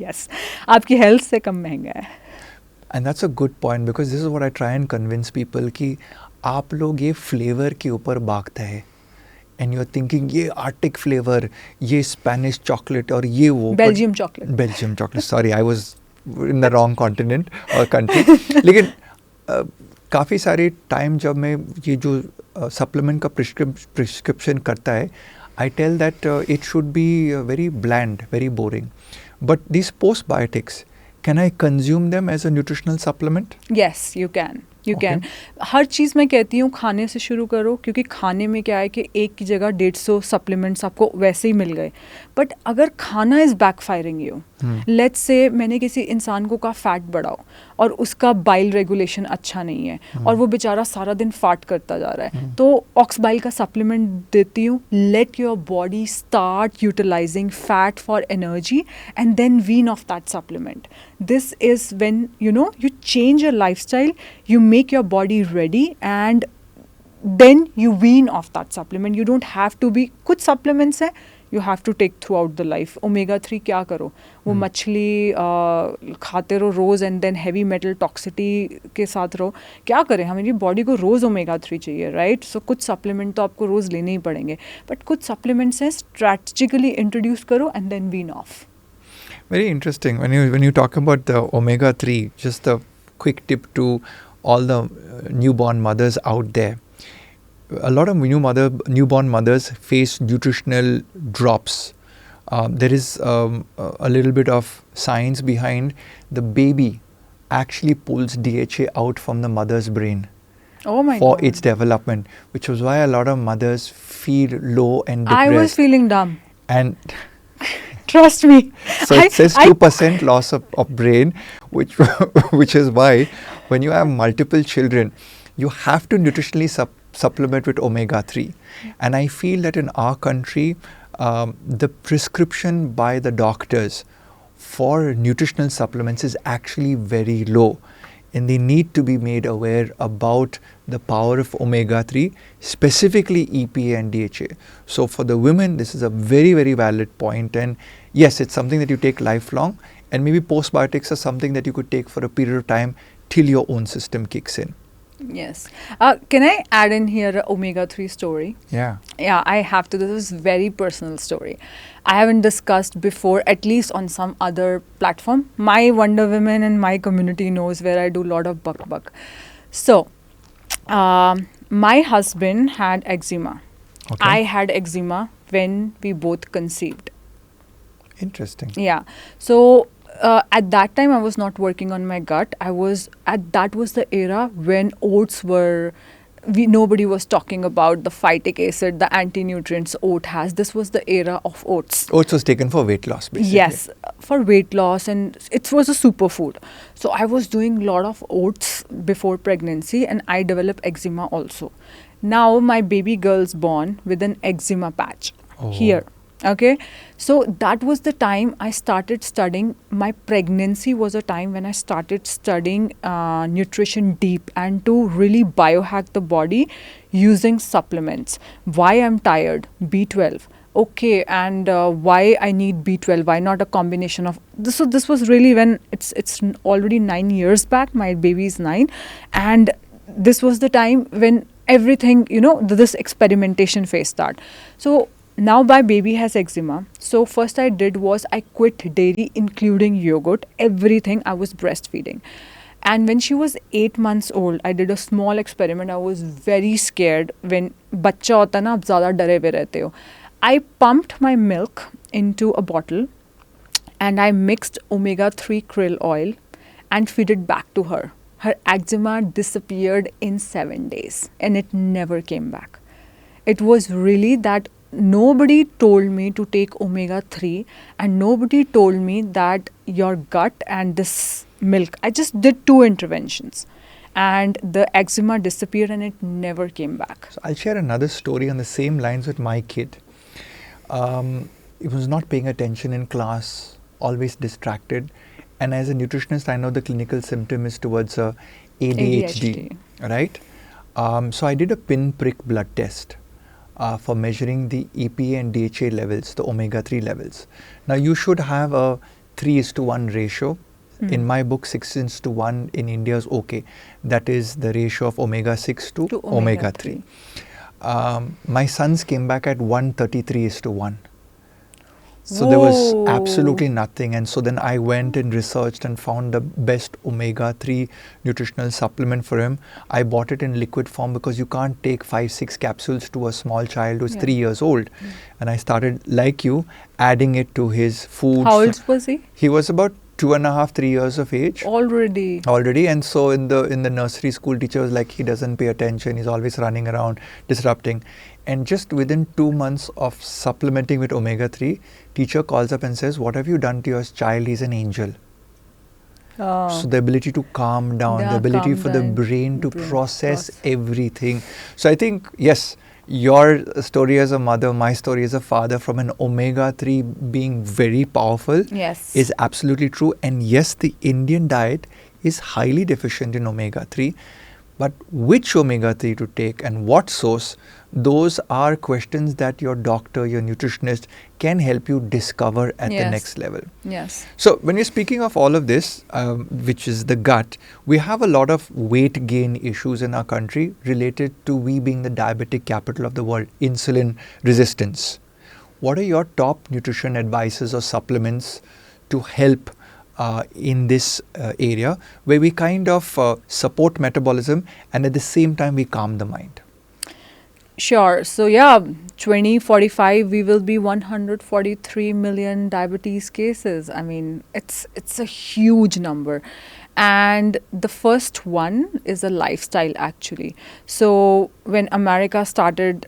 Yes, आपकी हेल्थ से कम महंगा है. And that's a good point because this is what I try and convince people कि आप लोग ये फ्लेवर के ऊपर भागते हैं. एंड यू आर थिंकिंग ये आर्टिक फ्लेवर, ये स्पेनिश चॉकलेट और ये वो Belgium chocolate. Sorry I was in the wrong continent और कंट्री. लेकिन काफ़ी सारे टाइम जब मैं ये जो सप्लीमेंट का प्रिस्क्रिप्शन करता है, I tell that it should be very bland, very boring. But this postbiotics, can I consume them as a nutritional supplement? Yes, you can. You can. हर चीज़ मैं कहती हूँ खाने से शुरू करो, क्योंकि खाने में क्या है कि एक की जगह 150 सप्लीमेंट्स आपको वैसे ही मिल गए. बट अगर खाना is backfiring you, let's say मैंने किसी इंसान को कहा फैट बढ़ाओ और उसका बाइल रेगुलेशन अच्छा नहीं है और वो बेचारा सारा दिन फाट करता जा रहा है, तो ऑक्स बाइल का सप्लीमेंट देती हूँ. Let your body start utilising fat for energy and then wean off that supplement. This is when you change your lifestyle, you make your body ready, and then you wean off that supplement. You don't have to be. कुछ supplements हैं you have to take throughout the life. Omega 3 क्या करो, वो मछली खाते रहो रोज़ and then heavy metal toxicity के साथ रहो, क्या करें, हमारी बॉडी को रोज़ ओमेगा 3 चाहिए, राइट? सो कुछ सप्लीमेंट तो आपको रोज़ लेने ही पड़ेंगे, बट कुछ सप्लीमेंट्स हैं स्ट्रैटेजिकली इंट्रोड्यूस करो and then wean off. Very interesting. When you talk about the omega 3, just a quick tip to all the newborn mothers out there. A lot of newborn mothers face nutritional drops. There is a little bit of science behind the baby actually pulls DHA out from the mother's brain Oh my for God. its development, which was why a lot of mothers feel low and I depressed. was feeling dumb. And Trust me. so it says 2% loss of brain, which is why when you have multiple children, you have to nutritionally supplement with omega 3. And I feel that in our country, the prescription by the doctors for nutritional supplements is actually very low. And they need to be made aware about the power of omega 3, specifically EPA and DHA. So for the women, this is a very, very valid point. And yes, it's something that you take lifelong. And maybe postbiotics are something that you could take for a period of time till your own system kicks in. Yes. Can I add in here a omega 3 story? Yeah. Yeah, I have to. This is very personal story. I haven't discussed before, at least on some other platform. My Wonder Women and my community knows where I do a lot of buck. So, my husband had eczema. Okay. I had eczema when we both conceived. Interesting. Yeah. So at that time, I was not working on my gut. That was the era when oats were, nobody was talking about the phytic acid, the anti-nutrients oat has. This was the era of oats. Oats was taken for weight loss, basically. Yes, for weight loss, and it was a superfood. So I was doing a lot of oats before pregnancy, and I developed eczema also. Now my baby girl's born with an eczema patch here. Okay, so that was the time I started studying. My pregnancy was a time when I started studying nutrition deep and to really biohack the body using supplements. Why I'm tired? B12. Okay, and why I need B12? Why not a combination of this? So this was really when it's already 9 years back. My baby is 9, and this was the time when everything, this experimentation phase start. So now my baby has eczema. So first I did was I quit dairy, including yogurt, everything. I was breastfeeding. And when she was 8 months old, I did a small experiment. I was very scared. When bachcha hota na, aap zyada dare hue rehte ho. I pumped my milk into a bottle and I mixed omega 3 krill oil and feed it back to her. Her eczema disappeared in 7 days and it never came back. It was really that nobody told me to take omega 3 and nobody told me that your gut and this milk. I just did 2 interventions and the eczema disappeared and it never came back. So I'll share another story on the same lines with my kid. He was not paying attention in class, always distracted. And as a nutritionist, I know the clinical symptom is towards ADHD, right? So I did a pinprick blood test for measuring the EPA and DHA levels, the omega 3 levels. Now you should have a 3:1 ratio. In my book, 6:1 in India is okay. That is the ratio of omega 6 to omega 3. My sons came back at 133:1. So there was absolutely nothing, and so then I went and researched and found the best omega 3 nutritional supplement for him. I bought it in liquid form because you can't take 5-6 capsules to a small child who's 3 years old. And I started, like you, adding it to his food. How old was he? He was about 2.5-3 years of age. Already, and so in the nursery school, teacher was like, he doesn't pay attention. He's always running around, disrupting. And just within 2 months of supplementing with omega 3, teacher calls up and says, "What have you done to your child? He's an angel." So the ability to calm down, the ability for the brain to process everything. So I think, yes, your story as a mother, my story as a father, from an omega 3 being very powerful, is absolutely true. And yes, the Indian diet is highly deficient in omega 3. but which omega-3 to take and what source, those are questions that your doctor, your nutritionist can help you discover at the Yes. next level. Yes. So when you're speaking of all of this, which is the gut, we have a lot of weight gain issues in our country related to we being the diabetic capital of the world, insulin resistance. What are your top nutrition advices or supplements to help in this area where we kind of support metabolism and at the same time we calm the mind? Sure. So yeah, 2045 we will be 143 million diabetes cases. I mean, it's a huge number. And the first one is a lifestyle actually. So when America started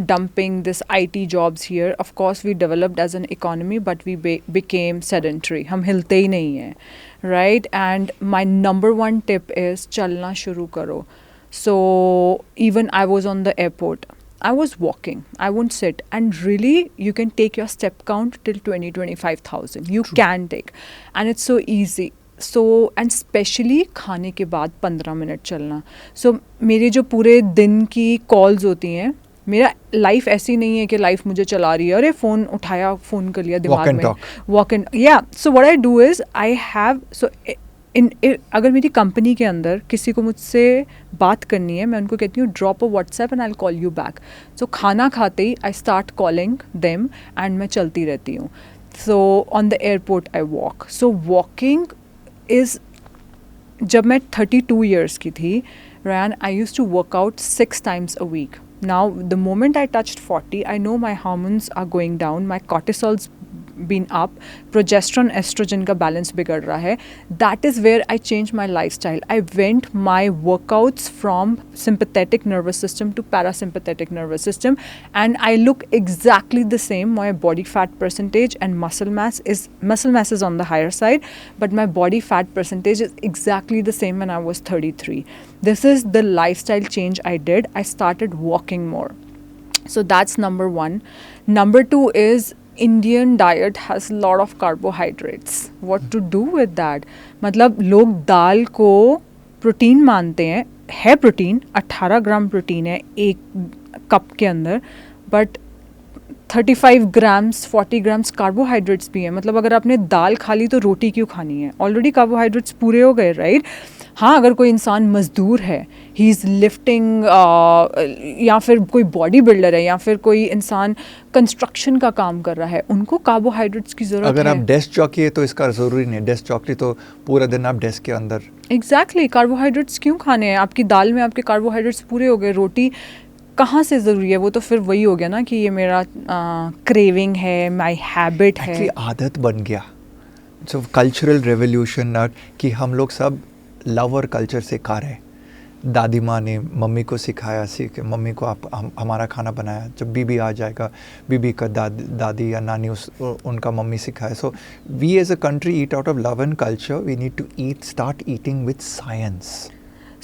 dumping this IT jobs here, of course we developed as an economy, but we became sedentary. हम हिलते ही नहीं हैं, right? And my number one tip is चलना शुरू करो. So even I was on the airport, I was walking, I won't sit. And really, you can take your step count till 25,000. You can take. And it's so easy. So, and especially खाने के बाद 15 minute चलना. So मेरे जो पूरे दिन की calls होती हैं, मेरा लाइफ ऐसी नहीं है कि लाइफ मुझे चला रही है, अरे फ़ोन उठाया, फ़ोन कर लिया दिमाग में. वॉक एंड या सो what I do is I have so अगर मेरी कंपनी के अंदर किसी को मुझसे बात करनी है, मैं उनको कहती हूँ drop a WhatsApp and I will call you back. So खाना खाते ही I start calling them and मैं चलती रहती हूँ. So on the airport I walk. So walking is, जब मैं 32 ईयर्स की थी, Ryan, I used to work out 6 times a week. Now, the moment I touched 40, I know my hormones are going down, my cortisol's been up, progesterone, estrogen का balance बिगड़ रहा है. That is where I changed my lifestyle. I went my workouts from sympathetic nervous system to parasympathetic nervous system, and I look exactly the same. My body fat percentage and muscle mass is on the higher side, but my body fat percentage is exactly the same when I was 33. This is the lifestyle change I did. I started walking more. So that's number one. Number two is Indian diet has a lot of carbohydrates. What to do with that? मतलब लोग दाल को protein मानते हैं, है protein, 18 gram protein है एक cup के अंदर, बट 35 ग्राम्स 40 ग्राम्स कार्बोहाइड्रेट्स भी हैं. मतलब अगर आपने दाल खा ली तो रोटी क्यों खानी है? ऑलरेडी कार्बोहाइड्रेट्स पूरे हो गए, राइट? हाँ, अगर कोई इंसान मजदूर है, ही इज़ लिफ्टिंग, या फिर कोई बॉडी बिल्डर है, या फिर कोई इंसान कंस्ट्रक्शन का काम कर रहा है, उनको कार्बोहाइड्रेट्स की ज़रूरत है. अगर आप डेस्क जॉकी है तो इसका ज़रूरी नहीं है. डेस्क जॉकी तो पूरा दिन आप डेस्क के अंदर. एग्जैक्टली, कार्बोहाइड्रेट्स क्यों खाने हैं? आपकी दाल में आपके कार्बोहाइड्रेट्स पूरे हो गए, रोटी कहाँ से ज़रूरी है? वो तो फिर वही हो गया ना कि ये मेरा क्रेविंग है, माई हैबिट है. एक्चुअली आदत बन गया. सो कल्चरल रेवोल्यूशन कि हम लोग सब लव और कल्चर से खा रहे. दादी माँ ने मम्मी को सिखाया, मम्मी को हमारा खाना बनाया. जब बीबी आ जाएगा, बीबी का दादी या नानी उनका मम्मी सिखाया. So we as a country eat out of love and culture. We need to start eating with science.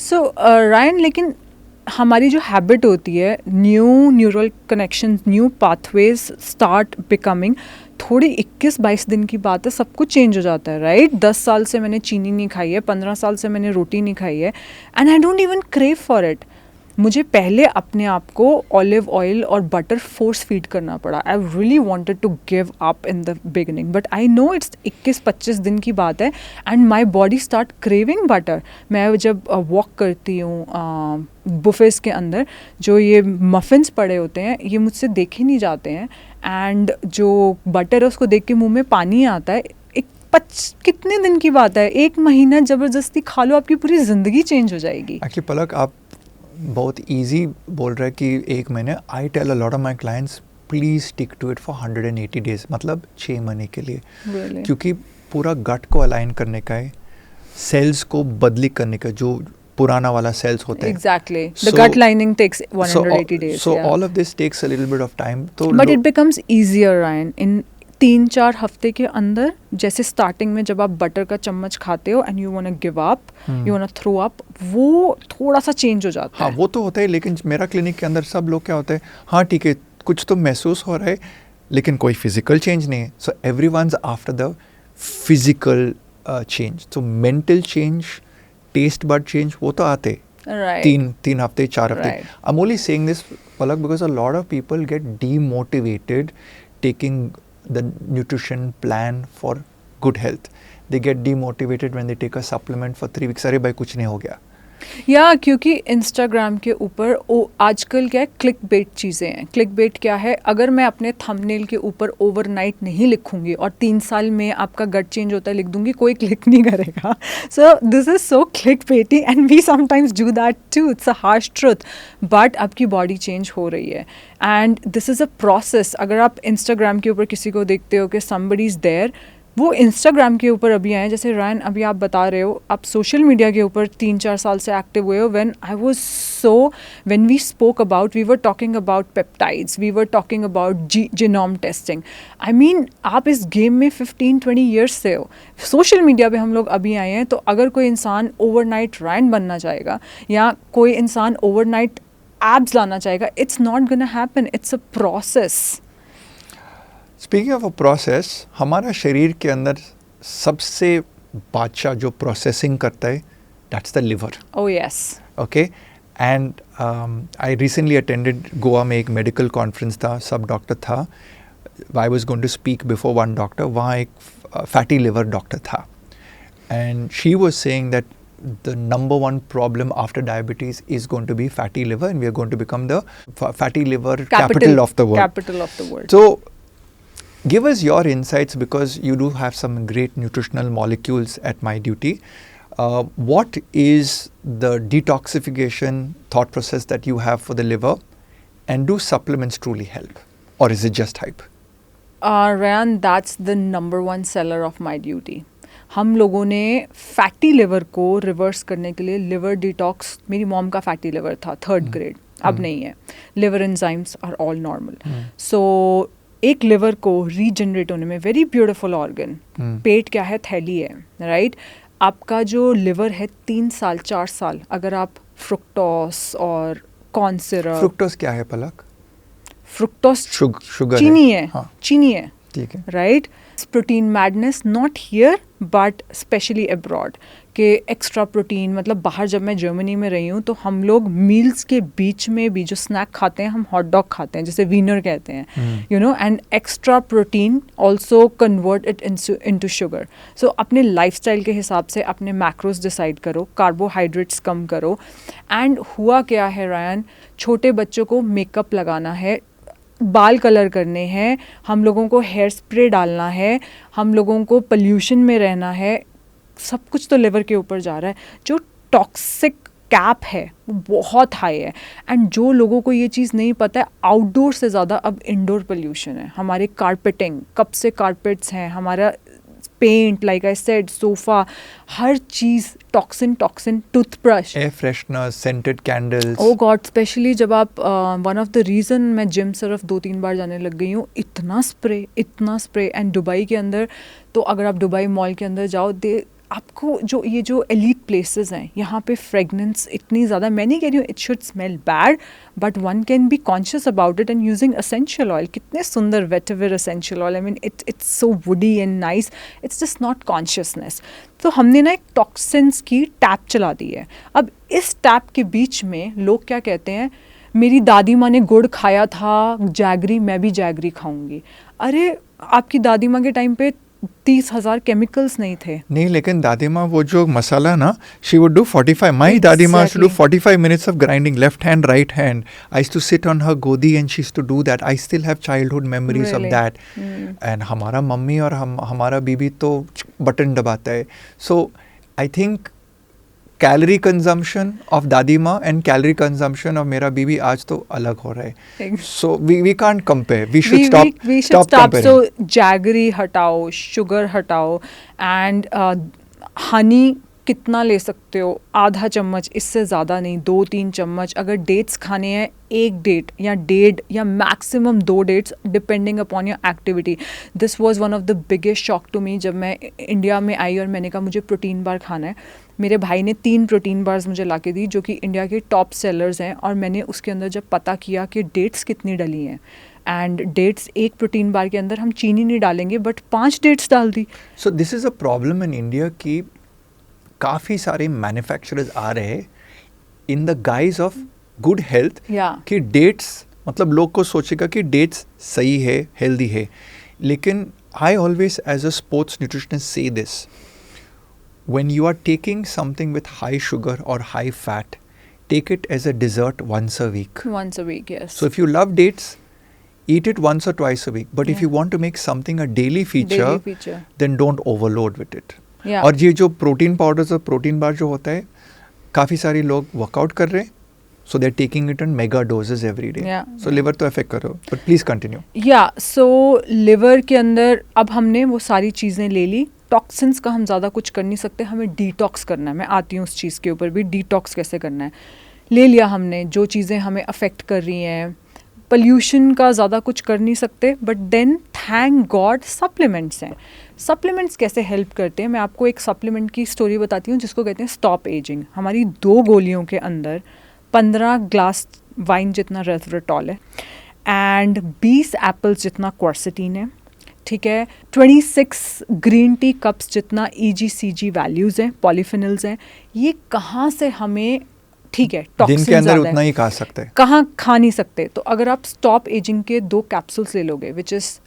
So Ryan, लेकिन हमारी जो हैबिट होती है, new neural connection, new pathways start becoming. थोड़ी 21-22 दिन की बात है, सब कुछ चेंज हो जाता है, राइट? 10 साल से मैंने चीनी नहीं खाई है, 15 साल से मैंने रोटी नहीं खाई है, and I don't even crave for it. मुझे पहले अपने आप को ऑलिव ऑयल और बटर फोर्स फीड करना पड़ा. I really wanted to give up in the beginning, but I know it's 21-25 दिन की बात है, and my body start craving butter. मैं जब वॉक करती हूँ बुफेस के अंदर, जो ये मफिन्स पड़े होते हैं, ये मुझसे देखे नहीं जाते हैं, एंड जो बटर है उसको देख के मुंह में पानी आता है. कितने दिन की बात है, 1 महीना ज़बरदस्ती खा लो, आपकी पूरी ज़िंदगी चेंज हो जाएगी. एक्चुअली पलक, आप बहुत इजी बोल रहे हैं कि 1 महीने. I tell a lot of my clients please stick to it for 180 days, मतलब 6 महीने के लिए. really? क्योंकि पूरा गट को अलाइन करने का है, सेल्स को बदली करने का, जो पुराना वाला सेल्स होते हैं. Exactly. The gut lining takes 180 days. So yeah. all of this takes a little bit of time. तो But it becomes easier, Ryan. In 3-4 हफ्ते के अंदर, जैसे स्टार्टिंग में जब आप बटर का चम्मच खाते हो and you want to give up, you want to throw up, वो थोड़ा सा चेंज हो जाता है. हाँ, वो तो होता है, लेकिन मेरा क्लिनिक के अंदर सब लोग क्या होता है, हाँ ठीक है, कुछ तो महसूस हो रहा है, लेकिन कोई फिजिकल चेंज नहीं है. So everyone's after the physical change. So mental change, taste bud change, वो तो आते. Right. तीन हफ्ते 4 हफ्ते. Right. I'm only saying this, Palak, because a lot of people get demotivated taking the nutrition plan for good health. They get demotivated when they take a supplement for 3 weeks. अरे भाई कुछ नहीं हो गया. या क्योंकि इंस्टाग्राम के ऊपर आजकल क्या है, क्लिक बेट चीज़ें हैं. क्लिक बेट क्या है, अगर मैं अपने थंबनेल के ऊपर ओवरनाइट नहीं लिखूंगी और 3 साल में आपका गट चेंज होता है लिख दूंगी, कोई क्लिक नहीं करेगा. So this is so clickbaity and we sometimes do that too. It's a harsh truth, but आपकी बॉडी चेंज हो रही है and this is a process. अगर आप इंस्टाग्राम के ऊपर किसी को देखते हो कि समबडी इज़ देयर, वो इंस्टाग्राम के ऊपर अभी आए. जैसे रायन अभी आप बता रहे हो, आप सोशल मीडिया के ऊपर 3-4 साल से एक्टिव हुए हो. When we spoke about, we were talking about peptides, we were talking about genome testing. I mean आप इस गेम में 15-20 ईयर्स से हो. सोशल मीडिया पे हम लोग अभी आए हैं. तो अगर कोई इंसान ओवरनाइट रायन बनना चाहेगा या कोई इंसान ओवरनाइट एब्स लाना चाहेगा, it's not gonna happen. It's a process. Speaking of a process, हमारा शरीर के अंदर सबसे बादशाह जो प्रोसेसिंग करता है, that's the liver. Oh yes. Okay. And I recently attended Goa में एक मेडिकल कॉन्फ्रेंस था, सब डॉक्टर था. I was going to speak before one doctor. वहाँ एक फैटी लिवर डॉक्टर था and she was saying that the number one problem after diabetes is going to be fatty liver, and we are going to become the fatty liver capital of the world. Capital of the world. So, give us your insights, because you do have some great nutritional molecules at My Duty. What is the detoxification thought process that you have for the liver, and do supplements truly help, or is it just hype? Ryan, that's the number one seller of My Duty. हम लोगों ने fatty liver को reverse करने के लिए liver detox, मेरी mom का fatty liver था 3rd ग्रेड, अब नहीं है. Liver enzymes are all normal. So एक लिवर को रीजनरेट होने में, वेरी ब्यूटिफुल ऑर्गन. पेट क्या है, थैली है, राइट. आपका जो लिवर है 3 साल 4 साल, अगर आप फ्रुक्टोस और कॉर्न सिरप. फ्रुक्टोस क्या है पलक? फ्रुक्टोस शुगर चीनी है. हाँ. चीनी है, ठीक है. Right. Protein madness, not here but specially abroad, के एक्स्ट्रा प्रोटीन. मतलब बाहर जब मैं जर्मनी में रही हूँ तो हम लोग मील्स के बीच में भी जो स्नैक खाते हैं, हम हॉट डॉग खाते हैं, जैसे वीनर कहते हैं, you know. And extra protein also convert it into sugar. So अपने लाइफस्टाइल के हिसाब से अपने मैक्रोस डिसाइड करो, कार्बोहाइड्रेट्स कम करो. एंड हुआ क्या है रायन, छोटे बच्चों को मेकअप लगाना है, बाल कलर करने हैं, हम लोगों को हेयर स्प्रे डालना है, हम लोगों को पोल्यूशन में रहना है, सब कुछ तो लिवर के ऊपर जा रहा है. जो टॉक्सिक कैप है वो बहुत हाई है. एंड जो लोगों को ये चीज़ नहीं पता है, आउटडोर से ज़्यादा अब इंडोर पोल्यूशन है. हमारे कारपेटिंग, कब से कारपेट्स हैं, हमारा paint, like I said, sofa, हर चीज़ toxin. Toothbrush, air freshener, scented candles. Oh god. Specially जब आप वन ऑफ द रीज़न मैं जिम सिर्फ 2-3 बार जाने लग गई हूँ, इतना स्प्रे. एंड दुबई के अंदर तो अगर आप दुबई मॉल के अंदर जाओ, आपको जो एलीट प्लेसेस हैं, यहाँ पे फ्रेगनेंस इतनी ज़्यादा. मैं नहीं कह रही हूँ it should smell bad, but one can be conscious about it and using essential oil. कितने सुंदर vetiver essential oil. I mean it's so woody and nice. It's just not consciousness. तो हमने ना एक टॉक्सिन्स की टैप चला दी है. अब इस टैप के बीच में लोग क्या कहते हैं, मेरी दादी माँ ने गुड़ खाया था, जैगरी, मैं भी जैगरी खाऊंगी. अरे आपकी दादी माँ के टाइम पे 30,000 केमिकल्स नहीं थे. नहीं, लेकिन दादी माँ वो जो मसाला ना, शी वुड डू 45. माई दादी माँ used to do 45 minutes of grinding, left hand, right hand. I used to sit on her godi and she used to do that. I still have childhood memories of that. And हमारा mummy और हमारा बीबी तो button दबाता है. So I think calorie consumption of दादी माँ and calorie consumption of मेरा बीबी आज तो अलग हो रहा है. So we can't compare. We should stop comparing. So jaggery हटाओ, शुगर हटाओ, एंड हनी कितना ले सकते हो, आधा चम्मच, इससे ज़्यादा नहीं, 2-3 चम्मच. अगर डेट्स खाने हैं, 1 डेट या 1.5 या maximum 2 dates, depending upon your activity. This was one of the biggest shock to me जब मैं इंडिया में आई और मैंने कहा मुझे प्रोटीन बार खाना है. मेरे भाई ने 3 प्रोटीन बार्स मुझे ला के दी जो कि इंडिया के टॉप सेलर्स हैं, और मैंने उसके अंदर जब पता किया कि डेट्स कितनी डली हैं, एंड डेट्स एक प्रोटीन बार के अंदर हम चीनी नहीं डालेंगे बट 5 डेट्स डाल दी. So this is a problem in India कि काफ़ी सारे मैन्युफैक्चरर्स आ रहे हैं, in the guise of good health Yeah. कि dates मतलब लोग को सोचेगा कि dates सही है, healthy है. लेकिन I always as a sports nutritionist say this, when you are taking something with high sugar or high fat, take it as a dessert once a week. Once a week, yes. So if you love dates, eat it once or twice a week. But if Yeah. you want to make something a daily feature, Daily feature. then don't overload with it. Yeah. और ये जो protein powders और protein bar जो होता है, काफ़ी सारे लोग वर्कआउट कर रहे हैं, so they're taking it in mega doses every day. Yeah. So liver तो अफेक्ट करो, but please continue. या सो लिवर के अंदर अब हमने वो सारी चीज़ें ले ली. टॉक्सिन्स का हम ज़्यादा कुछ कर नहीं सकते, हमें डिटॉक्स करना है. मैं आती हूँ उस चीज़ के ऊपर भी, डिटॉक्स कैसे करना है. ले लिया हमने जो चीज़ें हमें अफेक्ट कर रही हैं. पोल्यूशन का ज़्यादा कुछ कर नहीं सकते, but then thank god supplements हैं. सप्लीमेंट्स कैसे हेल्प करते हैं, मैं आपको एक सप्लीमेंट की स्टोरी बताती हूँ जिसको कहते हैं स्टॉप एजिंग. हमारी 2 गोलियों के अंदर 15 ग्लास वाइन जितना रेसवेरेट्रॉल है एंड 20 एप्पल्स जितना क्वर्सेटीन है. ठीक है, 26 ग्रीन टी कप्स जितना EGCG वैल्यूज़ हैं, पॉलीफिनल्स हैं. ये कहाँ से हमें, ठीक है, दिन टॉक्सिन के अंदर ज़्यादा उतना है, ही खा सकते हैं. कहाँ खा नहीं सकते. तो अगर आप स्टॉप एजिंग के 2 कैप्सूल्स ले लोगे which is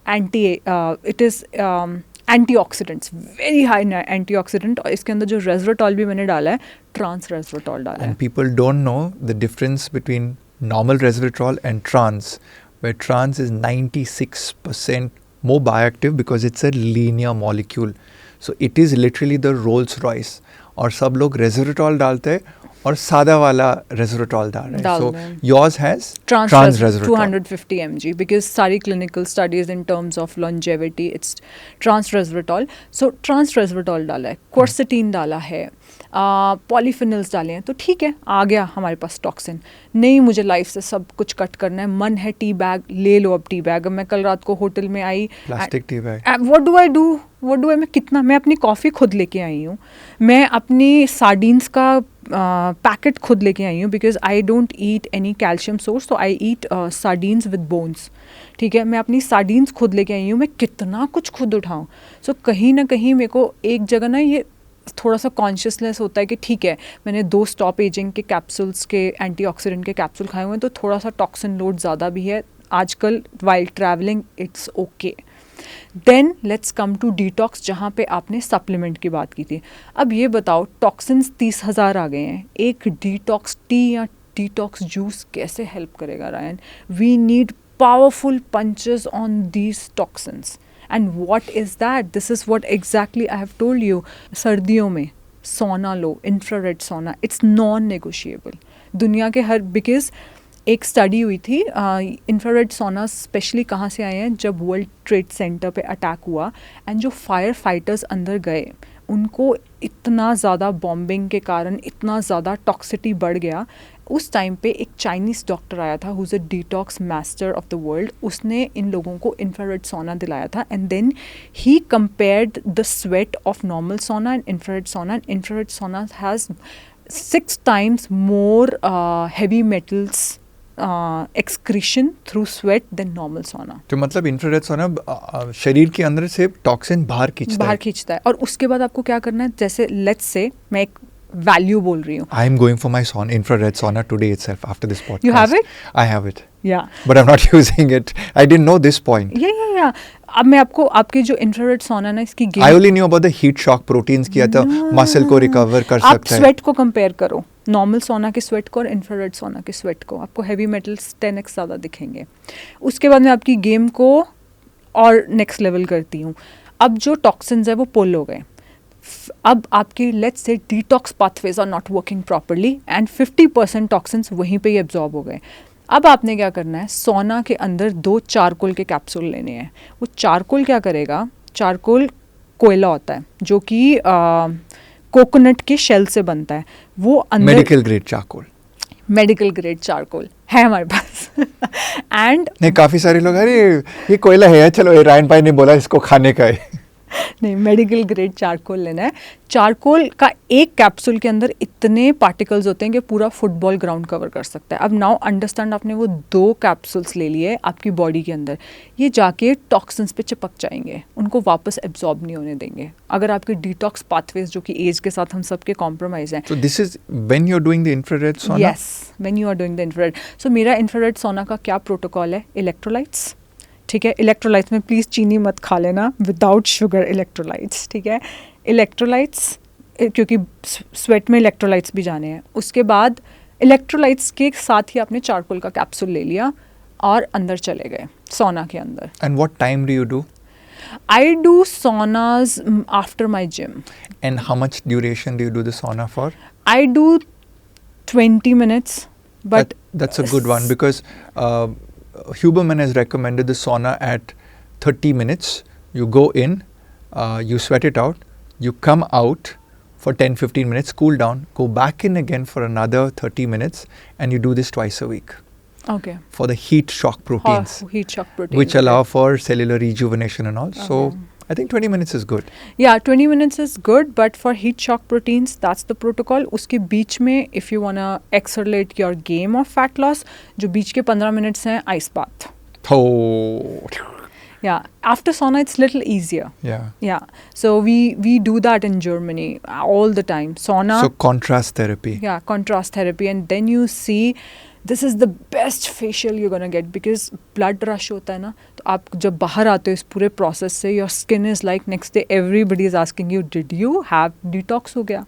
antioxidants, very high antioxidant. और इसके अंदर जो रेसवेरेट्रॉल भी मैंने डाला है, ट्रांस रेसवेरेट्रॉल डाला है. And people don't know the difference between normal resveratrol and trans, where trans is 96% more bioactive because it's a linear molecule. So it is literally the Rolls Royce. और सब लोग resveratrol डालते हैं और सादा वाला resveratrol डाल रहे हैं. डाल So रहे हैं. yours has Trans resveratrol. 250 mg because सारी clinical studies in terms of longevity it's trans resveratrol. So trans resveratrol डाला है, quercetin डाला है, पॉलीफिनल्स डाले हैं. तो ठीक है, आ गया हमारे पास टॉक्सिन. नहीं, मुझे लाइफ से सब कुछ कट करना है. मन है टी बैग, ले लो अब टी बैग. मैं कल रात को होटल में आई, Plastic tea bag. What do I do, मैं अपनी कॉफ़ी खुद लेके आई हूँ. मैं अपनी सार्डीन्स का पैकेट खुद लेके आई हूँ because I don't eat any calcium source, तो आई ईट सार्डीन्स विद बोन्स. ठीक है, मैं अपनी सार्डीन्स खुद लेके आई हूँ. मैं कितना कुछ खुद उठाऊँ. सो कहीं ना कहीं मेरे को एक जगह ना ये थोड़ा सा कॉन्शियसनेस होता है कि ठीक है, मैंने 2 स्टॉप एजिंग के कैप्सूल्स के एंटीऑक्सीडेंट के कैप्सूल खाए हुए हैं, तो थोड़ा सा टॉक्सिन लोड ज़्यादा भी है आजकल while travelling. It's okay. Then let's come to detox, जहाँ पे आपने सप्लीमेंट की बात की थी. अब ये बताओ, टॉक्सिन्स 30,000 आ गए हैं. एक डिटॉक्स टी या डिटॉक्स जूस कैसे हेल्प करेगा Ryan? We need powerful punches on these toxins. And what is that? This is what exactly I have told you. सर्दियों में सोना लो, infrared sauna, it's non negotiable. दुनिया के हर, because एक study हुई थी, इंफ्रारेड सोना स्पेशली कहाँ से आए हैं, जब वर्ल्ड ट्रेड सेंटर पे अटैक हुआ एंड जो फायर फाइटर्स अंदर गए, उनको इतना ज़्यादा बॉम्बिंग के कारण इतना ज़्यादा टॉक्सिटी बढ़ गया. उस टाइम पे एक चाइनीज़ डॉक्टर आया था who's a detox master of the world. उसने इन लोगों को इंफ्रारेड सोना दिलाया था and then he compared the sweat of normal sauna and infrared sauna. And infrared sauna has 6 times more heavy metals excretion through sweat than normal sauna. तो मतलब infrared सोना शरीर के अंदर से टॉक्सिन बाहर खींचता है. और उसके बाद आपको क्या करना है, जैसे लेट्स से मैं एक वैल्यू बोल रही हूँ. I am going for my infrared sauna today itself after this podcast. You have it? I have it. Yeah. But I'm not using it. I didn't know this point. Yeah. अब मैं आपको आपके जो infrared सोना ना, इसकी I only knew about the heat shock proteins किया था, मसल को रिकवर कर आप सकता है. स्वेट को कंपेयर करो, नॉर्मल सोना के स्वेट को और इंफ्रारेड सोना के स्वेट को, आपको हैवी मेटल्स 10x ज़्यादा दिखेंगे. उसके बाद मैं आपकी गेम को और नेक्स्ट लेवल करती हूँ. अब जो टॉक्सिन्स है वो पुल हो गए. अब आपके let's say detox pathways are not working properly and 50% toxins वहीं पे ही एब्जॉर्ब हो गए. अब आपने क्या करना है, सोना के अंदर 2 चारकोल के कैप्सूल लेने हैं. वो चारकोल क्या करेगा, चारकोल कोयला होता है जो कि कोकोनट के शेल से बनता है. वो अंदर मेडिकल ग्रेड चारकोल है हमारे पास. एंड नहीं, काफी सारे लोग, अरे ये कोयला है, चलो ये रायन भाई ने बोला इसको खाने का है. नहीं, मेडिकल ग्रेड चारकोल लेना है. चारकोल का एक कैप्सूल के अंदर इतने पार्टिकल्स होते हैं कि पूरा फुटबॉल ग्राउंड कवर कर सकता है. अब नाउ अंडरस्टैंड, आपने वो 2 कैप्सूल्स ले लिए आपकी बॉडी के अंदर, ये जाके टॉक्सिन्स पे चिपक जाएंगे, उनको वापस एब्जॉर्ब नहीं होने देंगे. अगर आपके डिटॉक्स पाथवेज जो कि एज के साथ हम सबके कॉम्प्रोमाइज हैं. So this is when you're doing the infrared sauna? Yes, when you are doing the infrared. So मेरा infrared sauna का क्या प्रोटोकॉल है? इलेक्ट्रोलाइट्स, ठीक है. इलेक्ट्रोलाइट्स में प्लीज़ चीनी मत खा लेना, विदाउट शुगर इलेक्ट्रोलाइट्स, ठीक है. इलेक्ट्रोलाइट्स, क्योंकि स्वेट में इलेक्ट्रोलाइट्स भी जाने हैं. उसके बाद इलेक्ट्रोलाइट्स के साथ ही आपने चारकोल का कैप्सूल ले लिया और अंदर चले गए सोना के अंदर. And what time do you do? I do saunas after my gym. And how much duration do you do the sauna for? I do 20 minutes, but That's a good one, because Huberman has recommended the sauna at 30 minutes. You go in, you sweat it out, you come out for 10-15 minutes, cool down, go back in again for another 30 minutes, and you do this twice a week okay. for the heat shock proteins, Heat shock protein, which allow for cellular rejuvenation and all. So I think 20 minutes is good. Yeah, 20 minutes is good, but for heat shock proteins, that's the protocol. उसके बीच में, if you wanna accelerate your game of fat loss, जो बीच के 15 minutes हैं, ice bath. Oh, Yeah, after sauna it's little easier. yeah. Yeah, so we do that in Germany all the time. Sauna. So contrast therapy. Yeah, contrast therapy, and then you see this is the best facial you're gonna get, because blood rush होता है ना, तो आप जब बाहर आते हो इस पूरे process से, your skin is like next day everybody is asking you, did you have detox हो गया?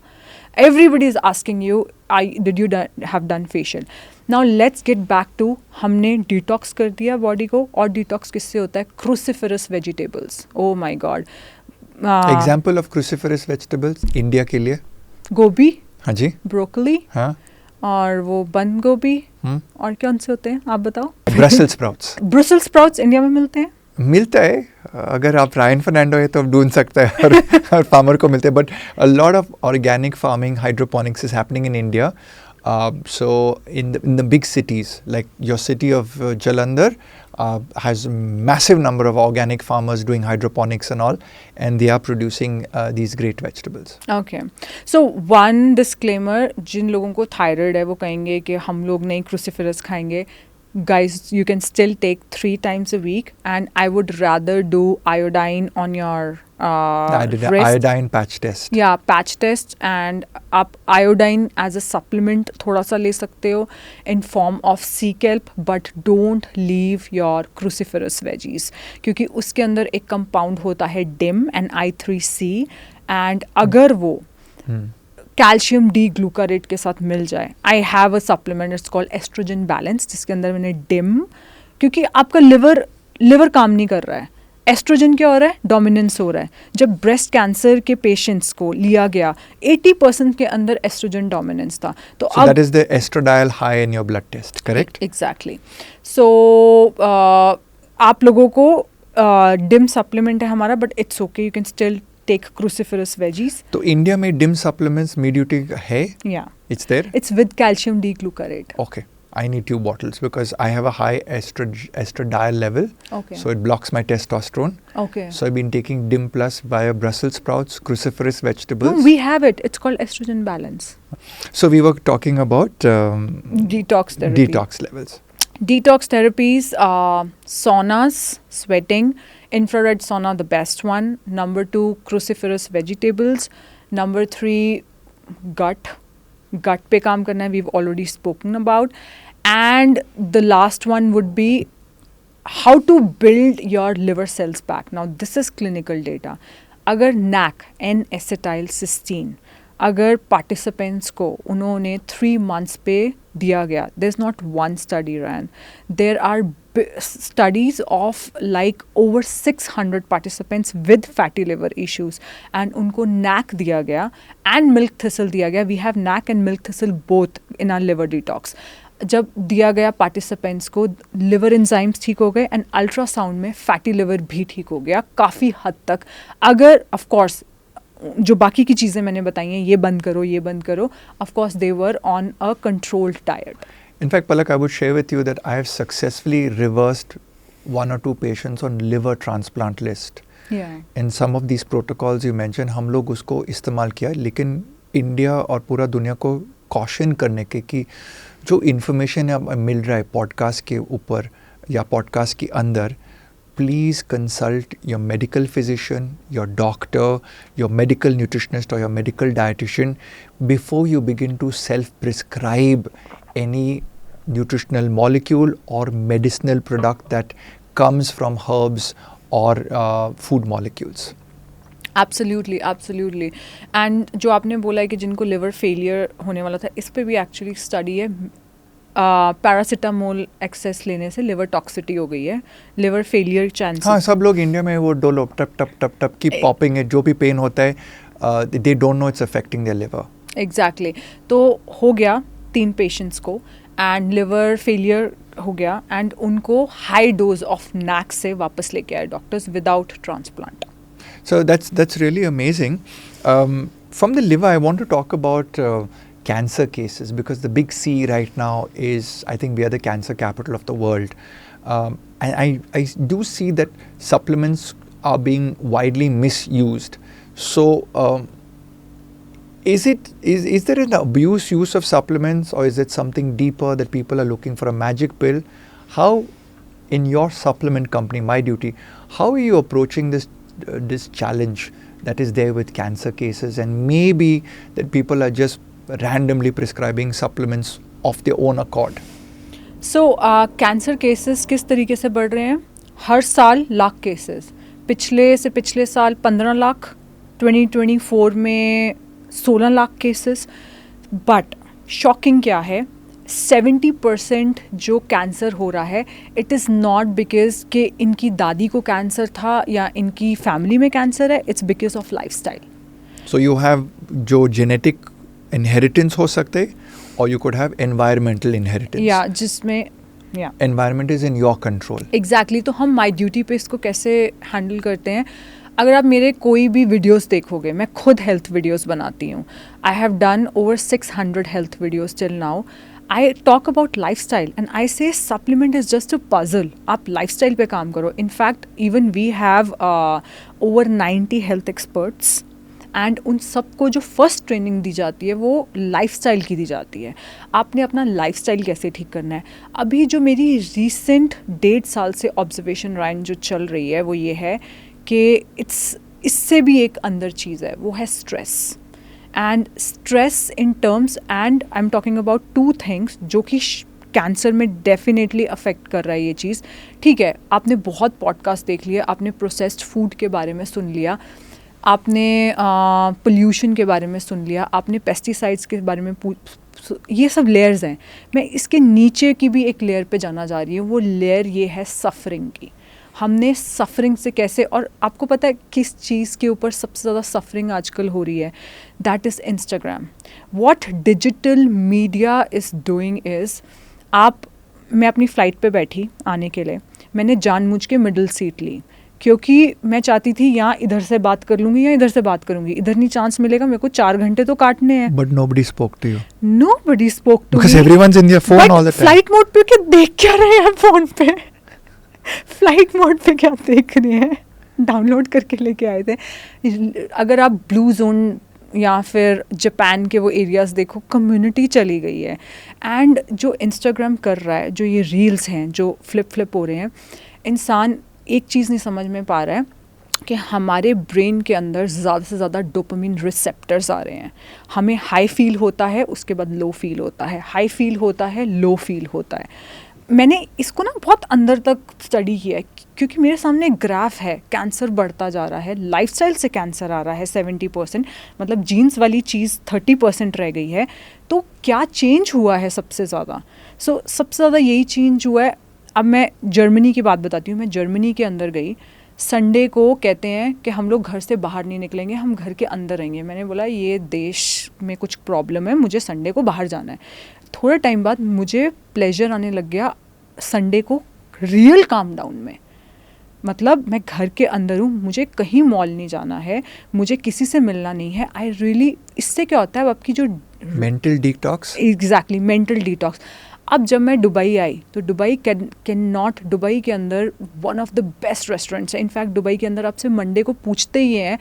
Everybody is asking you, did you have done facial? Now let's get back to, हमने detox कर दिया body को, और detox किससे होता है? Cruciferous vegetables. Oh my God. Example of cruciferous vegetables India के लिए? गोभी, हाँ जी. broccoli, हाँ. और वो बंद गोभी, हम्म. और कौन से होते हैं आप बताओ? Brussels sprouts. Brussels sprouts India में मिलते हैं? मिलता है. अगर आप रायन फर्नांडो है तो आप ढूंढ सकते हैं, हर फार्मर को मिलते हैं. But a lot of organic farming, hydroponics is happening in India. So in the big cities, like your city of Jalandhar, has a massive number of organic farmers doing hydroponics and all, and they are producing these great vegetables. Okay. So one disclaimer, जिन लोगों को thyroid है वो कहेंगे कि हम लोग नहीं cruciferous खाएंगे. Guys, you can still take 3 times a week, and I would rather do iodine on your I did an wrist. iodine patch test. Yeah, patch test, and आप iodine as a supplement थोड़ा सा ले सकते हो in form of sea kelp, but don't leave your cruciferous veggies, क्योंकि उसके अंदर एक compound होता है DIM and I3C, and अगर वो कैल्शियम डी ग्लूकारेट के साथ मिल जाए, I have a supplement, it's called estrogen balance, जिसके अंदर मैंने डिम, क्योंकि आपका लिवर काम नहीं कर रहा है, एस्ट्रोजन क्या हो रहा है? डोमिनेंस हो रहा है. जब ब्रेस्ट कैंसर के पेशेंट्स को लिया गया 80% के अंदर एस्ट्रोजन डोमिनेंस था. तो So that is the estradiol high in your blood test, correct? Exactly. So आप लोगों को डिम सप्लीमेंट है हमारा, but it's okay, you can still take cruciferous veggies. तो इंडिया में डिम सप्लीमेंट्स मीडियोटी है? Yeah, It's there? it's with calcium D-glucarate. Okay. I need 2 bottles because I have a high estradiol level. Okay. So it blocks my testosterone. Okay. So I've been taking DIM Plus via Brussels sprouts, cruciferous vegetables. No, we have it. It's called estrogen balance. So we were talking about Detox therapy. detox levels. Detox therapies, saunas, sweating, infrared sauna, the best one. Number 2, cruciferous vegetables. Number 3, gut पे काम करना है, we've already spoken about. And the last one would be how to build your liver cells back. Now this is clinical data. अगर NAC, N-acetylcysteine, अगर participants को उन्होंने 3 months पे दिया गया, there's not one study ran. There are studies of like over 600 participants with fatty liver issues, and उनको NAC दिया गया and milk thistle दिया गया. We have NAC and milk thistle both in our liver detox. जब दिया गया participants को, liver enzymes ठीक हो गए एंड अल्ट्रासाउंड में फैटी लिवर भी ठीक हो गया काफ़ी हद तक. अगर ऑफ कोर्स जो बाकी की चीज़ें मैंने बताई हैं, ये बंद करो, of course they were on a controlled diet. In fact, Palak, I would share with you that I have successfully reversed 1 or 2 patients on liver transplant list and some of this protocols you mention हम लोग उसको इस्तेमाल किया, लेकिन India और पूरा दुनिया को कॉशन करने के कि जो इन्फॉर्मेशन अब मिल रहा है पॉडकास्ट के ऊपर या पॉडकास्ट के अंदर, please consult your medical physician, your doctor, your medical nutritionist or your medical dietitian before you begin to self-prescribe any nutritional molecule or medicinal product that comes from herbs or food molecules. Absolutely absolutely. And जो आपने बोला है कि जिनको liver failure होने वाला था, इस पे भी एक्चुअली स्टडी है. पैरासीटामोल एक्सेस लेने से लिवर टॉक्सिटी हो गई है, लिवर फेलियर चांस. हाँ, सब लोग इंडिया में वो डोलो टप टप टप टप की पॉपिंग है, जो भी पेन होता है they don't know it's affecting their liver. Exactly. तो हो गया 3 पेशेंट्स को एंड लिवर फेलियर हो गया एंड उनको हाई डोज ऑफ नैक से वापस लेके आए doctors without transplant. So that's really amazing. From the liver, I want to talk about cancer cases, because the big C right now is, I think we are the cancer capital of the world. And I do see that supplements are being widely misused. So is there an abuse use of supplements, or is it something deeper that people are looking for a magic pill? How, in your supplement company, My Duty, how are you approaching this challenge that is there with cancer cases, and maybe that people are just randomly prescribing supplements of their own accord? So cancer cases किस तरीके से बढ़ रहे हैं? हर साल lakh cases, पिछले साल 15 लाख, 2024 में 16 लाख केसेस. बट शॉकिंग क्या है, 70% जो कैंसर हो रहा है, इट इज़ नॉट बिकॉज कि इनकी दादी को कैंसर था या इनकी फैमिली में कैंसर है, it's because of lifestyle. So you have जो genetic inheritance हो सकते हैं, or you could have environmental inheritance. या जिसमें Environment is in your control. Exactly. तो हम माई ड्यूटी पे इसको कैसे हैंडल करते हैं? अगर आप मेरे कोई भी वीडियोस देखोगे, मैं खुद हेल्थ वीडियोस बनाती हूँ. I have done over 600 health videos till now. I talk about lifestyle and I say supplement is just a puzzle. आप lifestyle पे काम करो. In fact, even we have over 90 health experts and उन सबको जो first training दी जाती है वो लाइफस्टाइल की दी जाती है. आपने अपना लाइफस्टाइल कैसे ठीक करना है. अभी जो मेरी रिसेंट 1.5 साल से ऑब्जर्वेशन राइन जो चल रही है वो ये है कि इससे भी एक अंदर चीज़ है, वो है stress. And stress in terms, and I am talking about 2 things जो कि कैंसर में डेफिनेटली अफेक्ट कर रहा है ये चीज़. ठीक है, आपने बहुत पॉडकास्ट देख लिया, आपने प्रोसेस्ड फूड के बारे में सुन लिया, आपने पोल्यूशन के बारे में सुन लिया, आपने पेस्टिसाइड्स के बारे में ये सब लेयर्स हैं. मैं इसके नीचे की भी एक लेयर पे जाना जा रही हूँ. वो लेयर ये है सफरिंग की. हमने सफरिंग से कैसे, और आपको पता है किस चीज़ के ऊपर सबसे ज़्यादा सफरिंग आजकल हो रही है? That is Instagram. What digital media is doing is, मैं अपनी फ़्लाइट पे बैठी आने के लिए, मैंने जानबूझ के मिडिल सीट ली क्योंकि मैं चाहती थी यहाँ इधर से बात कर लूँगी या इधर से बात करूँगी, इधर नहीं चांस मिलेगा, मेरे को 4 घंटे तो काटने हैं. But nobody spoke to you. Nobody spoke to me. Because everyone's in their phone all the time. Flight mode पे क्या देख क्या रहे हैं फ़ोन पे? फ्लाइट मोड पे क्या देख रहे हैं? डाउनलोड करके लेके आए थे. अगर आप ब्लू जोन या फिर जापान के वो एरियाज़ देखो, कम्युनिटी चली गई है. एंड जो इंस्टाग्राम कर रहा है, जो ये रील्स हैं जो फ्लिप हो रहे हैं, इंसान एक चीज़ नहीं समझ में पा रहा है कि हमारे ब्रेन के अंदर ज़्यादा से ज़्यादा डोपामिन रिसेप्टर्स आ रहे हैं. हमें हाई फील होता है, उसके बाद लो फील होता है, हाई फील होता है, लो फील होता है. मैंने इसको ना बहुत अंदर तक स्टडी किया है क्योंकि मेरे सामने एक ग्राफ है, कैंसर बढ़ता जा रहा है, लाइफस्टाइल से कैंसर आ रहा है 70%, मतलब जीन्स वाली चीज़ 30% रह गई है. तो क्या चेंज हुआ है सबसे ज़्यादा? सबसे ज़्यादा यही चेंज हुआ है. अब मैं जर्मनी की बात बताती हूँ. मैं जर्मनी के अंदर गई, संडे को कहते हैं कि हम लोग घर से बाहर नहीं निकलेंगे, हम घर के अंदर रहेंगे. मैंने बोला ये देश में कुछ प्रॉब्लम है, मुझे संडे को बाहर जाना है. थोड़े टाइम बाद मुझे प्लेजर आने लग गया संडे को रियल काम डाउन में. मतलब मैं घर के अंदर हूँ, मुझे कहीं मॉल नहीं जाना है, मुझे किसी से मिलना नहीं है. आई रियली, इससे क्या होता है आपकी जो mental detox. Exactly, mental detox. अब जब मैं दुबई आई तो दुबई दुबई के अंदर one of the best restaurants है. इनफैक्ट दुबई के अंदर आपसे मंडे को पूछते ही हैं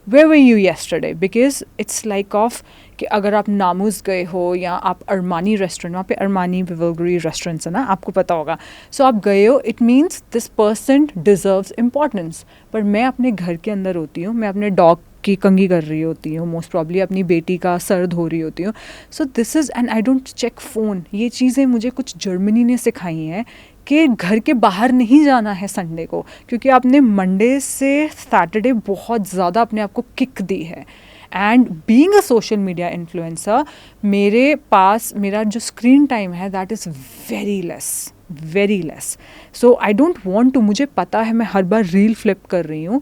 where were you yesterday, because it's like of कि अगर आप नामूज गए हो या आप अरमानी रेस्टोरेंट, वहाँ पे अरमानी विवलगरी रेस्टोरेंट्स है ना, आपको पता होगा. सो आप गए हो, it means this person deserves importance. पर मैं अपने घर के अंदर होती हूँ, मैं अपने डॉग की कंघी कर रही होती हूँ, मोस्ट प्रॉब्ली अपनी बेटी का सर धो रही होती हूँ. So this is, and I don't check phone. ये चीज़ें मुझे कुछ जर्मनी ने सिखाई हैं कि घर के बाहर नहीं जाना है संडे को, क्योंकि आपने मंडे से सैटरडे बहुत ज़्यादा अपने आप को किक दी है. And being a social media influencer, मेरे पास मेरा जो स्क्रीन टाइम है that is very less. So I don't want to, मुझे पता है मैं हर बार रील फ्लिप कर रही हूँ,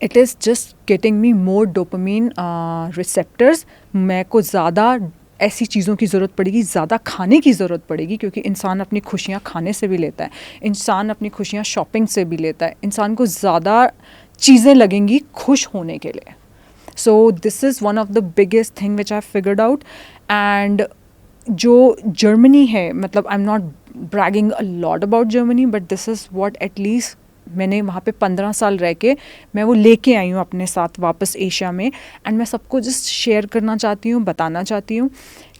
it is just getting me more dopamine receptors. मेरे को ज़्यादा ऐसी चीज़ों की ज़रूरत पड़ेगी, ज़्यादा खाने की ज़रूरत पड़ेगी, क्योंकि इंसान अपनी खुशियाँ खाने से भी लेता है, इंसान अपनी खुशियाँ शॉपिंग से भी लेता है, इंसान को ज़्यादा चीज़ें लगेंगी खुश होने के लिए. सो this is one of the biggest thing which I figured out. And जो जर्मनी है, मतलब आई am not bragging a lot about Germany, but this is what at least मैंने वहाँ पे 15 साल रह के मैं वो लेके आई हूँ अपने साथ वापस एशिया में. एंड मैं सबको जस्ट शेयर करना चाहती हूँ, बताना चाहती हूँ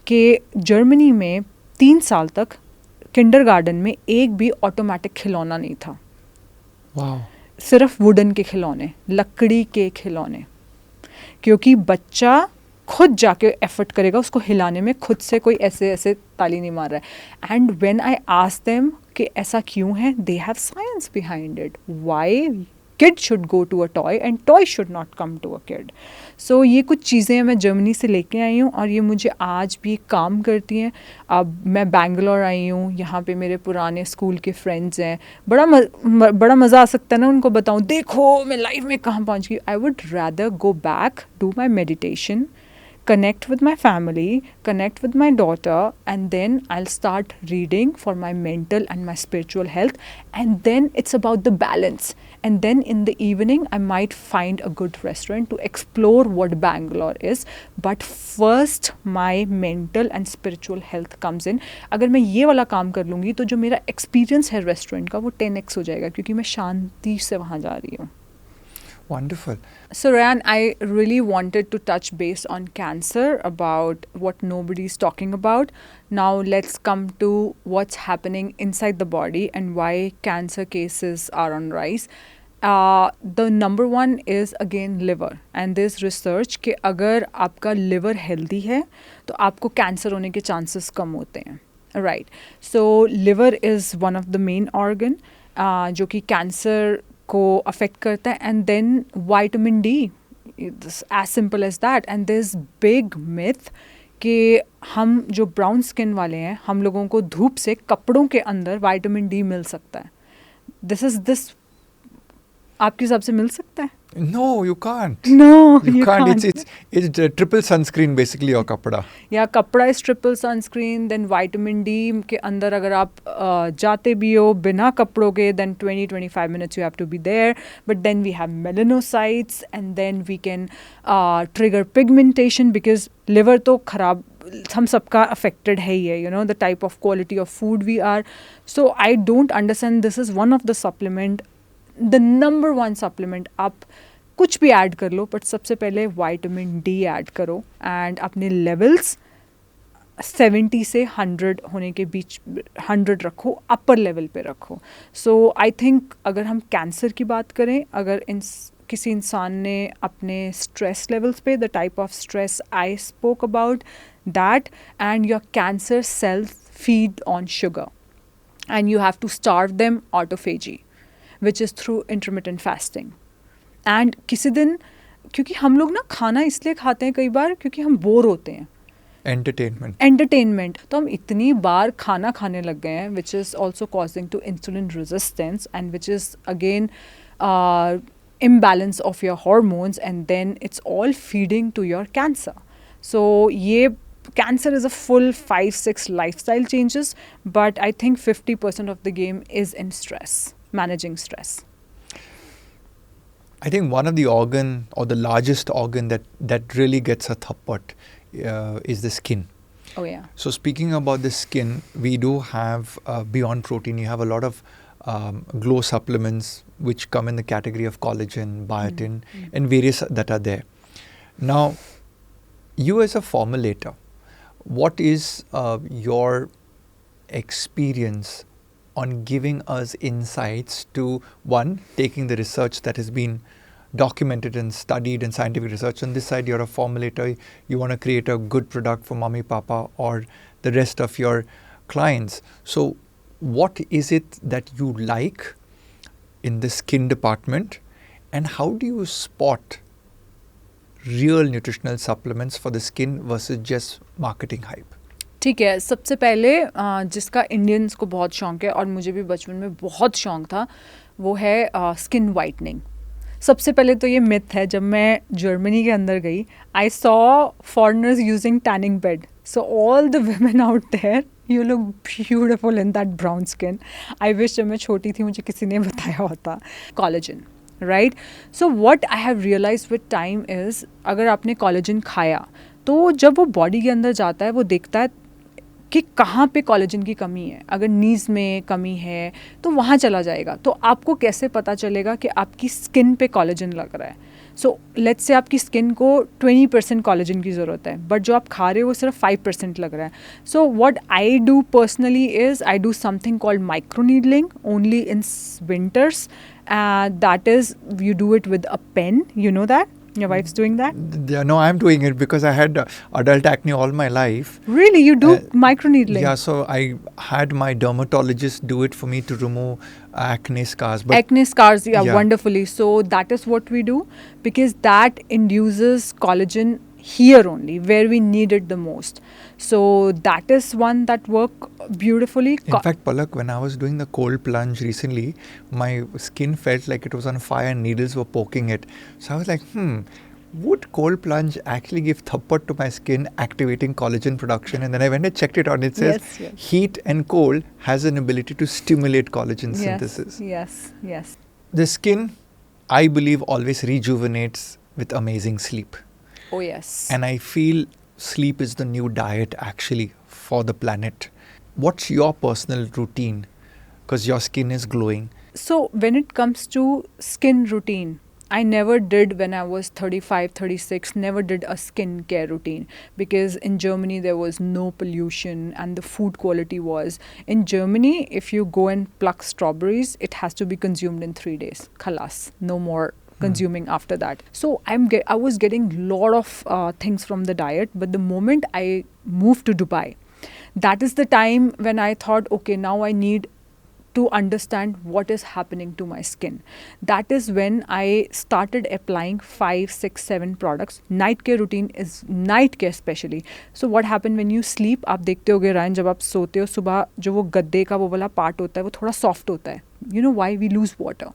कि जर्मनी में 3 साल तक किंडरगार्टन में एक भी ऑटोमेटिक खिलौना नहीं था. Wow. सिर्फ वुडन के खिलौने, लकड़ी के खिलौने, क्योंकि बच्चा खुद जाके एफर्ट करेगा उसको हिलाने में, खुद से कोई ऐसे ऐसे ताली नहीं मार रहा है. And when I ask them कि ऐसा क्यों है, they have science behind it. Why kid should go to a toy and toy should not come to a kid. So ये कुछ चीज़ें मैं जर्मनी से लेके आई हूँ और ये मुझे आज भी काम करती हैं. अब मैं बैंगलोर आई हूँ, यहाँ पे मेरे पुराने स्कूल के फ्रेंड्स हैं. बड़ा मज़ा आ सकता है ना उनको बताऊँ, देखो मैं लाइफ में कहाँ पहुँच गई. I would rather go back, do my meditation, connect with my family, connect with my daughter, and then I'll start reading for my mental and my spiritual health. And then it's about the balance. And then in the evening, I might find a good restaurant to explore what Bangalore is. But first, my mental and spiritual health comes in. अगर मैं ये वाला काम कर लूँगी तो जो मेरा experience है restaurant का वो 10x हो जाएगा, क्योंकि मैं शांति से वहाँ जा रही हूँ. Wonderful. So Ryan, I really wanted to touch base on cancer, about what nobody's talking about. Now let's come to what's happening inside the body and why cancer cases are on rise. The number one is again liver, and there's research कि अगर आपका liver healthy है तो आपको cancer होने के chances कम होते हैं. Right. So liver is one of the main organ जो कि cancer को अफेक्ट करता है. And then vitamin D, as simple as that. And this big myth कि हम जो ब्राउन स्किन वाले हैं, हम लोगों को धूप से कपड़ों के अंदर विटामिन डी मिल सकता है. दिस आपके हिसाब से मिल सकता है? No, you can't. No, You you can't. can't. It's triple sunscreen basically, or kapda. या कपड़ा is triple sunscreen. Then vitamin D के अंदर अगर आप जाते भी हो बिना कपड़ों के, then 20-25 minutes you have to be there. But then we have melanocytes, and then we can trigger pigmentation, because liver तो खराब हम सबका अफेक्टेड है ही है, you know, the type of quality of food we are. So I don't understand. This is one of the supplement, the number one supplement. आप कुछ भी ऐड कर लो, बट सबसे पहले विटामिन डी ऐड करो एंड अपने लेवल्स 70 से 100 होने के बीच 100 रखो, अपर लेवल पे रखो. सो आई थिंक अगर हम कैंसर की बात करें, अगर किसी इंसान ने अपने स्ट्रेस लेवल्स पे, the type of stress I spoke about that, and your cancer cells feed on sugar and you have to starve them autophagy, which is through intermittent fasting. And किसी दिन, क्योंकि हम लोग ना खाना इसलिए खाते हैं कई बार क्योंकि हम बोर होते हैं. एंटरटेनमेंट, तो हम इतनी बार खाना खाने लग गए हैं, which is also causing to insulin resistance, and which is again imbalance of your hormones, and then it's all feeding to your cancer. So cancer is a full 5-6 lifestyle changes, but I think 50% of the game is in stress, managing stress. I think one of the organ, or the largest organ that really gets a thappot is the skin. Oh yeah. So speaking about the skin, we do have beyond protein. You have a lot of glow supplements which come in the category of collagen, biotin, and various that are there. Now, you as a formulator, what is your experience on giving us insights to one, taking the research that has been documented and studied in scientific research. On this side, you're a formulator, you want to create a good product for mommy, papa, or the rest of your clients. So, what is it that you like in the skin department, and how do you spot real nutritional supplements for the skin versus just marketing hype? ठीक है, सबसे पहले जिसका Indians को बहुत शौक है और मुझे भी बचपन में बहुत शौक था, वो है स्किन वाइटनिंग. सबसे पहले तो ये मिथ है, जब मैं जर्मनी के अंदर गई, I saw foreigners using tanning bed. So all the women out there, you look beautiful in that brown skin. I wish जब मैं छोटी थी मुझे किसी ने बताया होता. Collagen, right? So what I have realised with time is, अगर आपने कॉलेजन खाया तो जब वो बॉडी के अंदर जाता है, वो देखता है कि कहाँ पे कोलेजन की कमी है. अगर नीज़ में कमी है तो वहाँ चला जाएगा. तो आपको कैसे पता चलेगा कि आपकी स्किन पे कोलेजन लग रहा है? सो लेट्स से आपकी स्किन को 20% कोलेजन की ज़रूरत है, बट जो आप खा रहे हो वो सिर्फ 5% लग रहा है. सो what I do personally is I do something called microneedling only in winters. That is, you do it with a pen. You know that? Your wife's doing that? Yeah, no, I'm doing it because I had adult acne all my life. Really? You do microneedling? Yeah, so I had my dermatologist do it for me to remove acne scars. But acne scars, yeah, yeah. wonderfully. So that is what we do, because that induces collagen here only, where we need it the most. So that is one that work beautifully. In fact, Palak, when I was doing the cold plunge recently, my skin felt like it was on fire and needles were poking it. So I was like, would cold plunge actually give thappad to my skin, activating collagen production? And then I went and checked it out, and it says Yes. heat and cold has an ability to stimulate collagen synthesis. Yes. The skin, I believe, always rejuvenates with amazing sleep. Oh yes. And I feel sleep is the new diet actually for the planet. What's your personal routine? Because your skin is glowing. So when it comes to skin routine, I never did, when I was 35, 36, never did a skincare routine, because in Germany there was no pollution and the food quality was. In Germany, if you go and pluck strawberries, it has to be consumed in 3 days. Khalas, no more consuming after that. So I was getting lot of things from the diet, but the moment I moved to Dubai, that is the time when I thought, okay, now I need to understand what is happening to my skin. That is when I started applying 5, 6, 7 products. Night care routine is night care especially. So what happened when you sleep, आप देखते होगे Ryan, जब आप सोते हो सुबह जो वो गद्दे का वो वाला पार्ट होता है वो थोड़ा सॉफ्ट होता है. You know why? We lose water.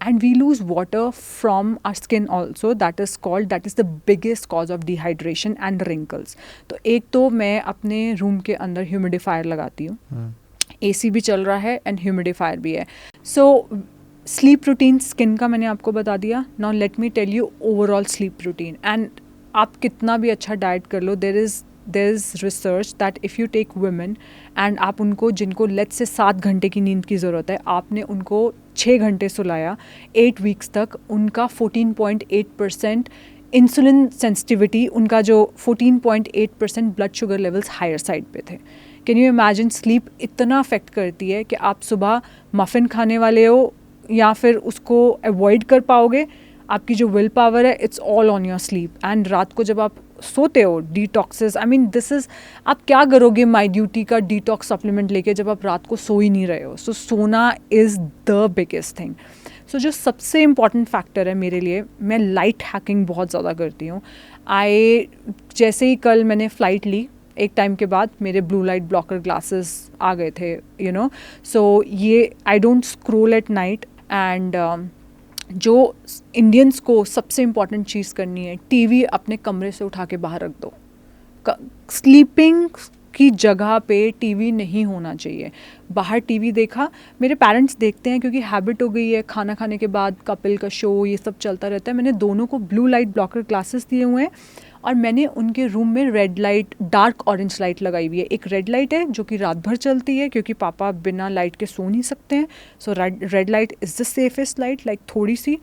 And we lose water from our skin also. That is the biggest cause of dehydration and wrinkles. तो एक तो मैं अपने रूम के अंदर ह्यूमिडिफायर लगाती हूँ. AC भी चल रहा है एंड ह्यूमिडिफायर भी है. सो स्लीप रूटीन स्किन का मैंने आपको बता दिया. Now let me tell you overall sleep routine. And आप कितना भी अच्छा डाइट कर लो, there is research that if you take women and आप उनको, जिनको लेट्स से 7 घंटे की नींद की ज़रूरत है, आपने उनको 6 घंटे सुलाया 8 वीक्स तक, उनका 14.8% इंसुलिन सेंसिटिविटी, उनका जो 14.8% blood sugar levels higher side पे थे. Can you imagine? स्लीप इतना अफेक्ट करती है कि आप सुबह मफ़िन खाने वाले हो या फिर उसको अवॉइड कर पाओगे. आपकी जो विल पावर है, it's all on your sleep. And रात को जब आप सोते हो, detoxes, I mean this is, आप क्या करोगे माई ड्यूटी का डिटॉक्स सप्लीमेंट लेके जब आप रात को सो ही नहीं रहे हो? सो सोना इज़ द बिगेस्ट थिंग. सो जो सबसे इम्पॉर्टेंट फैक्टर है मेरे लिए, मैं लाइट हैकिंग बहुत ज़्यादा करती हूँ. जैसे ही कल मैंने फ़्लाइट ली, एक टाइम के बाद मेरे ब्लू लाइट ब्लॉकर ग्लासेस आ गए थे, यू नो. सो ये I don't scroll at night. And जो इंडियंस को सबसे इम्पॉर्टेंट चीज़ करनी है, टीवी अपने कमरे से उठा के बाहर रख दो. स्लीपिंग की जगह पे टीवी नहीं होना चाहिए. बाहर टीवी देखा, मेरे पेरेंट्स देखते हैं क्योंकि हैबिट हो गई है, खाना खाने के बाद कपिल का शो ये सब चलता रहता है. मैंने दोनों को ब्लू लाइट ब्लॉकर ग्लासेस दिए हुए हैं और मैंने उनके रूम में red light, dark orange light लगाई हुई है। एक रेड लाइट है जो कि रात भर चलती है क्योंकि पापा बिना लाइट के सो नहीं सकते हैं, so red light is the safest light, like थोड़ी सी।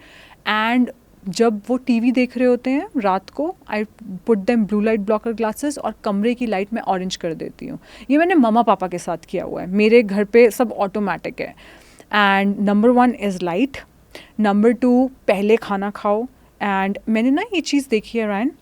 एंड जब वो टीवी देख रहे होते हैं रात को, I put them blue light blocker glasses और कमरे की लाइट मैं ऑरेंज कर देती हूँ। ये मैंने मम्मा पापा के साथ किया हुआ है, मेरे घर पे सब ऑटोमेटिक है। And number 1 is light, number 2 पहले खाना खाओ। एंड मैंने ना ये चीज़ देखी है रायन,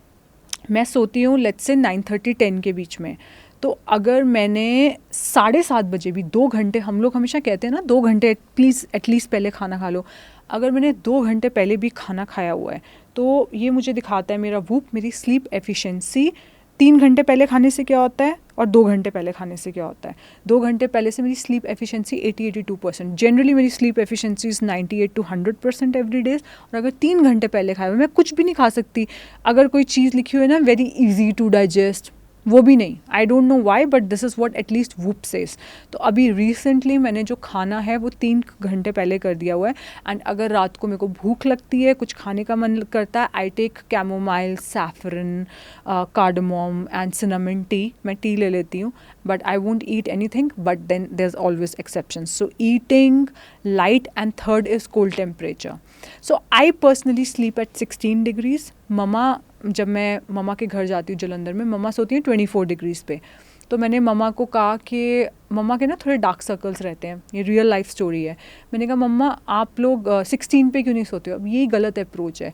मैं सोती हूँ लेट्स से 9:30-10 के बीच में, तो अगर मैंने 7:30 बजे भी 2 घंटे, हम लोग हमेशा कहते हैं ना 2 घंटे एटलीस्ट पहले खाना खा लो, अगर मैंने 2 घंटे पहले भी खाना खाया हुआ है तो ये मुझे दिखाता है मेरा वूप, मेरी स्लीप एफिशिएंसी 3 घंटे पहले खाने से क्या होता है और 2 घंटे पहले खाने से क्या होता है। 2 घंटे पहले से मेरी स्लीप एफिशिएंसी 80-82%, जनरली मेरी sleep efficiency is 98-100% every days. और अगर 3 घंटे पहले खाया हुआ, मैं कुछ भी नहीं खा सकती, अगर कोई चीज़ लिखी हुई है ना वेरी इजी टू डाइजेस्ट, वो भी नहीं, I don't know why but this is what at least whoop says. तो अभी रिसेंटली मैंने जो खाना है वो 3 घंटे पहले कर दिया हुआ है। एंड अगर रात को मेरे को भूख लगती है, कुछ खाने का मन करता है, I take chamomile, saffron, cardamom and cinnamon tea, मैं टी ले लेती हूँ, but I won't eat anything, but then there is always exceptions. So eating light and third is cold temperature. So I personally sleep at 16 degrees. Mama, जब मैं mama के घर जाती हूँ जलंधर में, ममा सोती हैं 24 डिग्रीज़ पे, तो मैंने ममा को कहा कि ममा के ना थोड़े डार्क सर्कल्स रहते हैं, ये रियल लाइफ स्टोरी है। मैंने कहा मम्मा आप लोग 16 पे क्यों नहीं सोते हो? अब यही गलत अप्रोच है,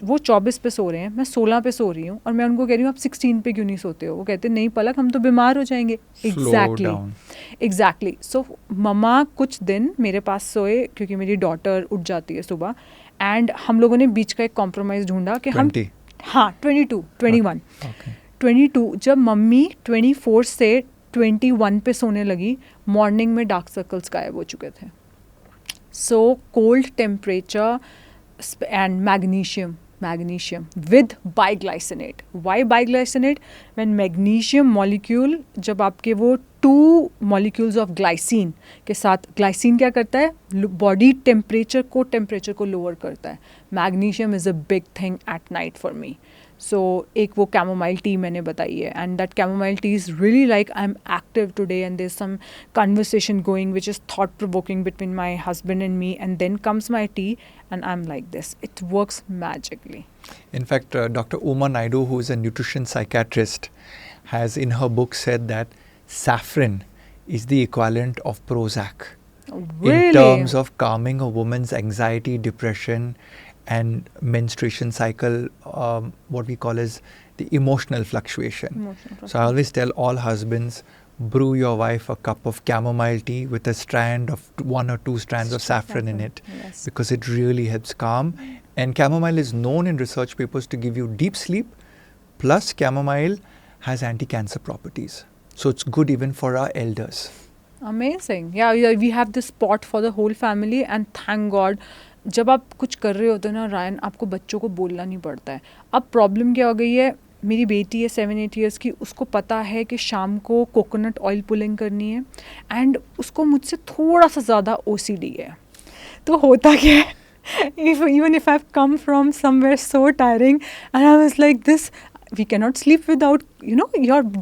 वो 24 पे सो रहे हैं, मैं 16 पे सो रही हूँ, और मैं उनको कह रही हूँ आप 16 पे क्यों नहीं सोते हो? वो कहते नहीं पलक हम तो बीमार हो जाएंगे। एग्जैक्टली। सो ममा कुछ दिन मेरे पास सोए क्योंकि मेरी डॉटर उठ जाती है सुबह, एंड हम लोगों ने बीच का एक कॉम्प्रोमाइज़ ढूंढा कि हम 22 जब मम्मी 24 से 21 पे सोने लगी, मॉर्निंग में डार्क सर्कल्स गायब हो चुके थे। So cold temperature and magnesium with biglycinate. Why biglycinate? When magnesium molecule, जब आपके वो 2 molecules of glycine के साथ, glycine क्या करता है? बॉडी टेम्परेचर को लोअर करता है। Magnesium is a big thing at night for me. So एक वो कैमोमाइल टी मैंने बताई है, and that chamomile tea is really like I am active today and there is some conversation going which is thought provoking between my husband and me, and then comes my tea and I'm like this. It works magically. In fact, Dr. Uma Naidu, who is a nutrition psychiatrist, has in her book said that saffron is the equivalent of Prozac. Really? In terms of calming a woman's anxiety, depression, and menstruation cycle, what we call as the emotional fluctuation. So I always tell all husbands, brew your wife a cup of chamomile tea with a strand of 1 or 2 strands of saffron in it, yes, because it really helps calm. And chamomile is known in research papers to give you deep sleep, plus chamomile has anti-cancer properties. So it's good even for our elders. Amazing. Yeah, we have this pot for the whole family, and thank God जब आप कुछ कर रहे होते हो ना Ryan, आपको बच्चों को बोलना नहीं पड़ता है। अब प्रॉब्लम क्या हो गई है, मेरी बेटी है 7-8 इयर्स की, उसको पता है कि शाम को कोकोनट ऑयल पुलिंग करनी है, एंड उसको मुझसे थोड़ा सा ज़्यादा OCD है। तो होता क्या है, even if I've come from somewhere so tiring and I was like this, we cannot sleep without,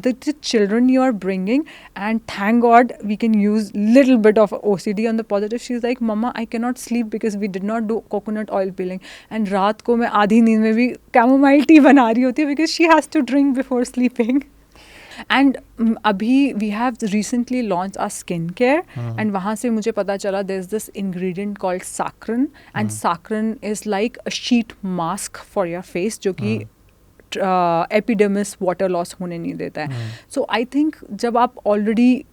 the children you are bringing, and thank God we can use little bit of OCD on the positive. She's like, Mama, I cannot sleep because we did not do coconut oil peeling. And रात को मैं आधी नींद में भी chamomile tea बना रही होती है because she has to drink before sleeping. And अभी we have recently launched our skincare, and वहाँ से मुझे पता चला there's this ingredient called saccharin, and saccharin is like a sheet mask for your face जो कि एपिडर्मिस वाटर लॉस होने नहीं देता है। सो आई थिंक जब आप ऑलरेडी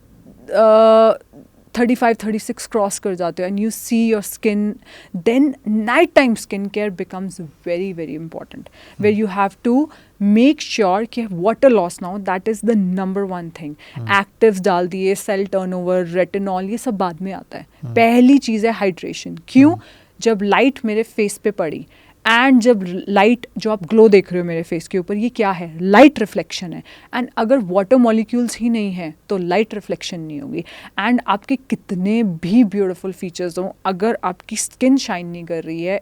35-36 क्रॉस कर जाते हो and you see your skin, then night time skin care becomes very very important, where you have to make sure कि वाटर लॉस ना हो। That is the number 1 thing. Actives डाल दिए, सेल टर्नओवर, रेटिनॉल, ये सब बाद में आता है। पहली चीज़ है हाइड्रेशन। क्यों? जब लाइट मेरे फेस पे पड़ी, एंड जब लाइट, जो आप ग्लो देख रहे हो मेरे फेस के ऊपर, ये क्या है? लाइट रिफ्लेक्शन है। एंड अगर वाटर मॉलिक्यूल्स ही नहीं है तो लाइट रिफ्लेक्शन नहीं होगी। एंड आपके कितने भी ब्यूटीफुल फीचर्स हों, अगर आपकी स्किन शाइन नहीं कर रही है,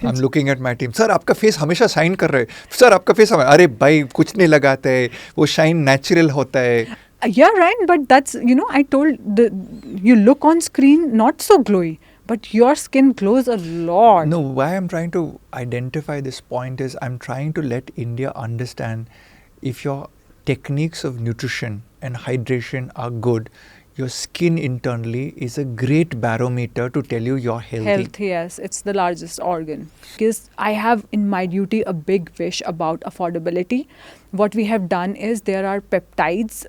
I'm looking at my team. Sir आपका फेस हमेशा शाइन कर रहे हैं. सर आपका फेस अरे भाई कुछ नहीं लगाते हैं. वो शाइन नेचुरल होता है. Yeah, right. But that's, I told you look on screen not so glowy, but your skin glows a lot. No, why I'm trying to identify this point is I'm trying to let India understand if your techniques of nutrition and hydration are good, your skin internally is a great barometer to tell you you're healthy. Health, yes, it's the largest organ. Because I have in my duty a big wish about affordability. What we have done is there are peptides